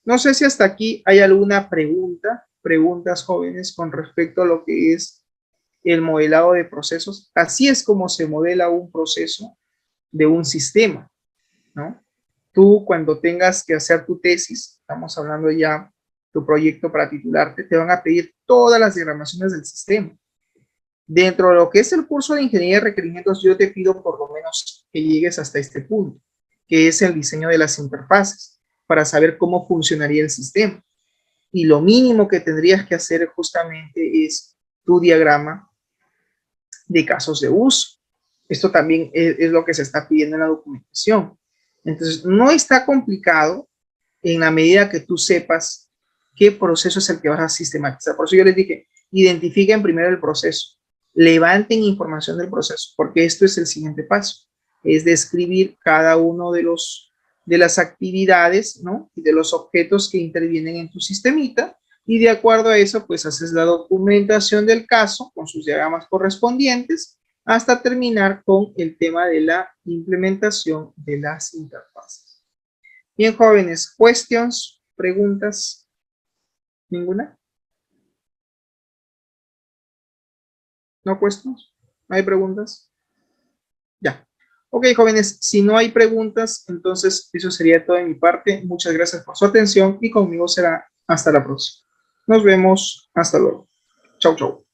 No sé si hasta aquí hay alguna preguntas, jóvenes, con respecto a lo que es el modelado de procesos. Así es como se modela un proceso de un sistema, ¿no? Tú cuando tengas que hacer tu tesis, estamos hablando ya tu proyecto para titularte, te van a pedir todas las diagramaciones del sistema. Dentro de lo que es el curso de ingeniería de requerimientos, yo te pido por lo menos que llegues hasta este punto, que es el diseño de las interfaces, para saber cómo funcionaría el sistema. Y lo mínimo que tendrías que hacer justamente es tu diagrama de casos de uso. Esto también es lo que se está pidiendo en la documentación. Entonces, no está complicado en la medida que tú sepas qué proceso es el que vas a sistematizar. Por eso yo les dije, identifiquen primero el proceso, levanten información del proceso, porque esto es el siguiente paso, es describir cada uno de las actividades, ¿no? Y de los objetos que intervienen en tu sistemita, y de acuerdo a eso, pues haces la documentación del caso con sus diagramas correspondientes, hasta terminar con el tema de la implementación de las interfaces. Bien, jóvenes, questions, preguntas, ¿ninguna? ¿No questions? ¿No hay preguntas? Ya. Ok, jóvenes, si no hay preguntas, entonces eso sería todo de mi parte. Muchas gracias por su atención y conmigo será hasta la próxima. Nos vemos. Hasta luego. Chau, chau.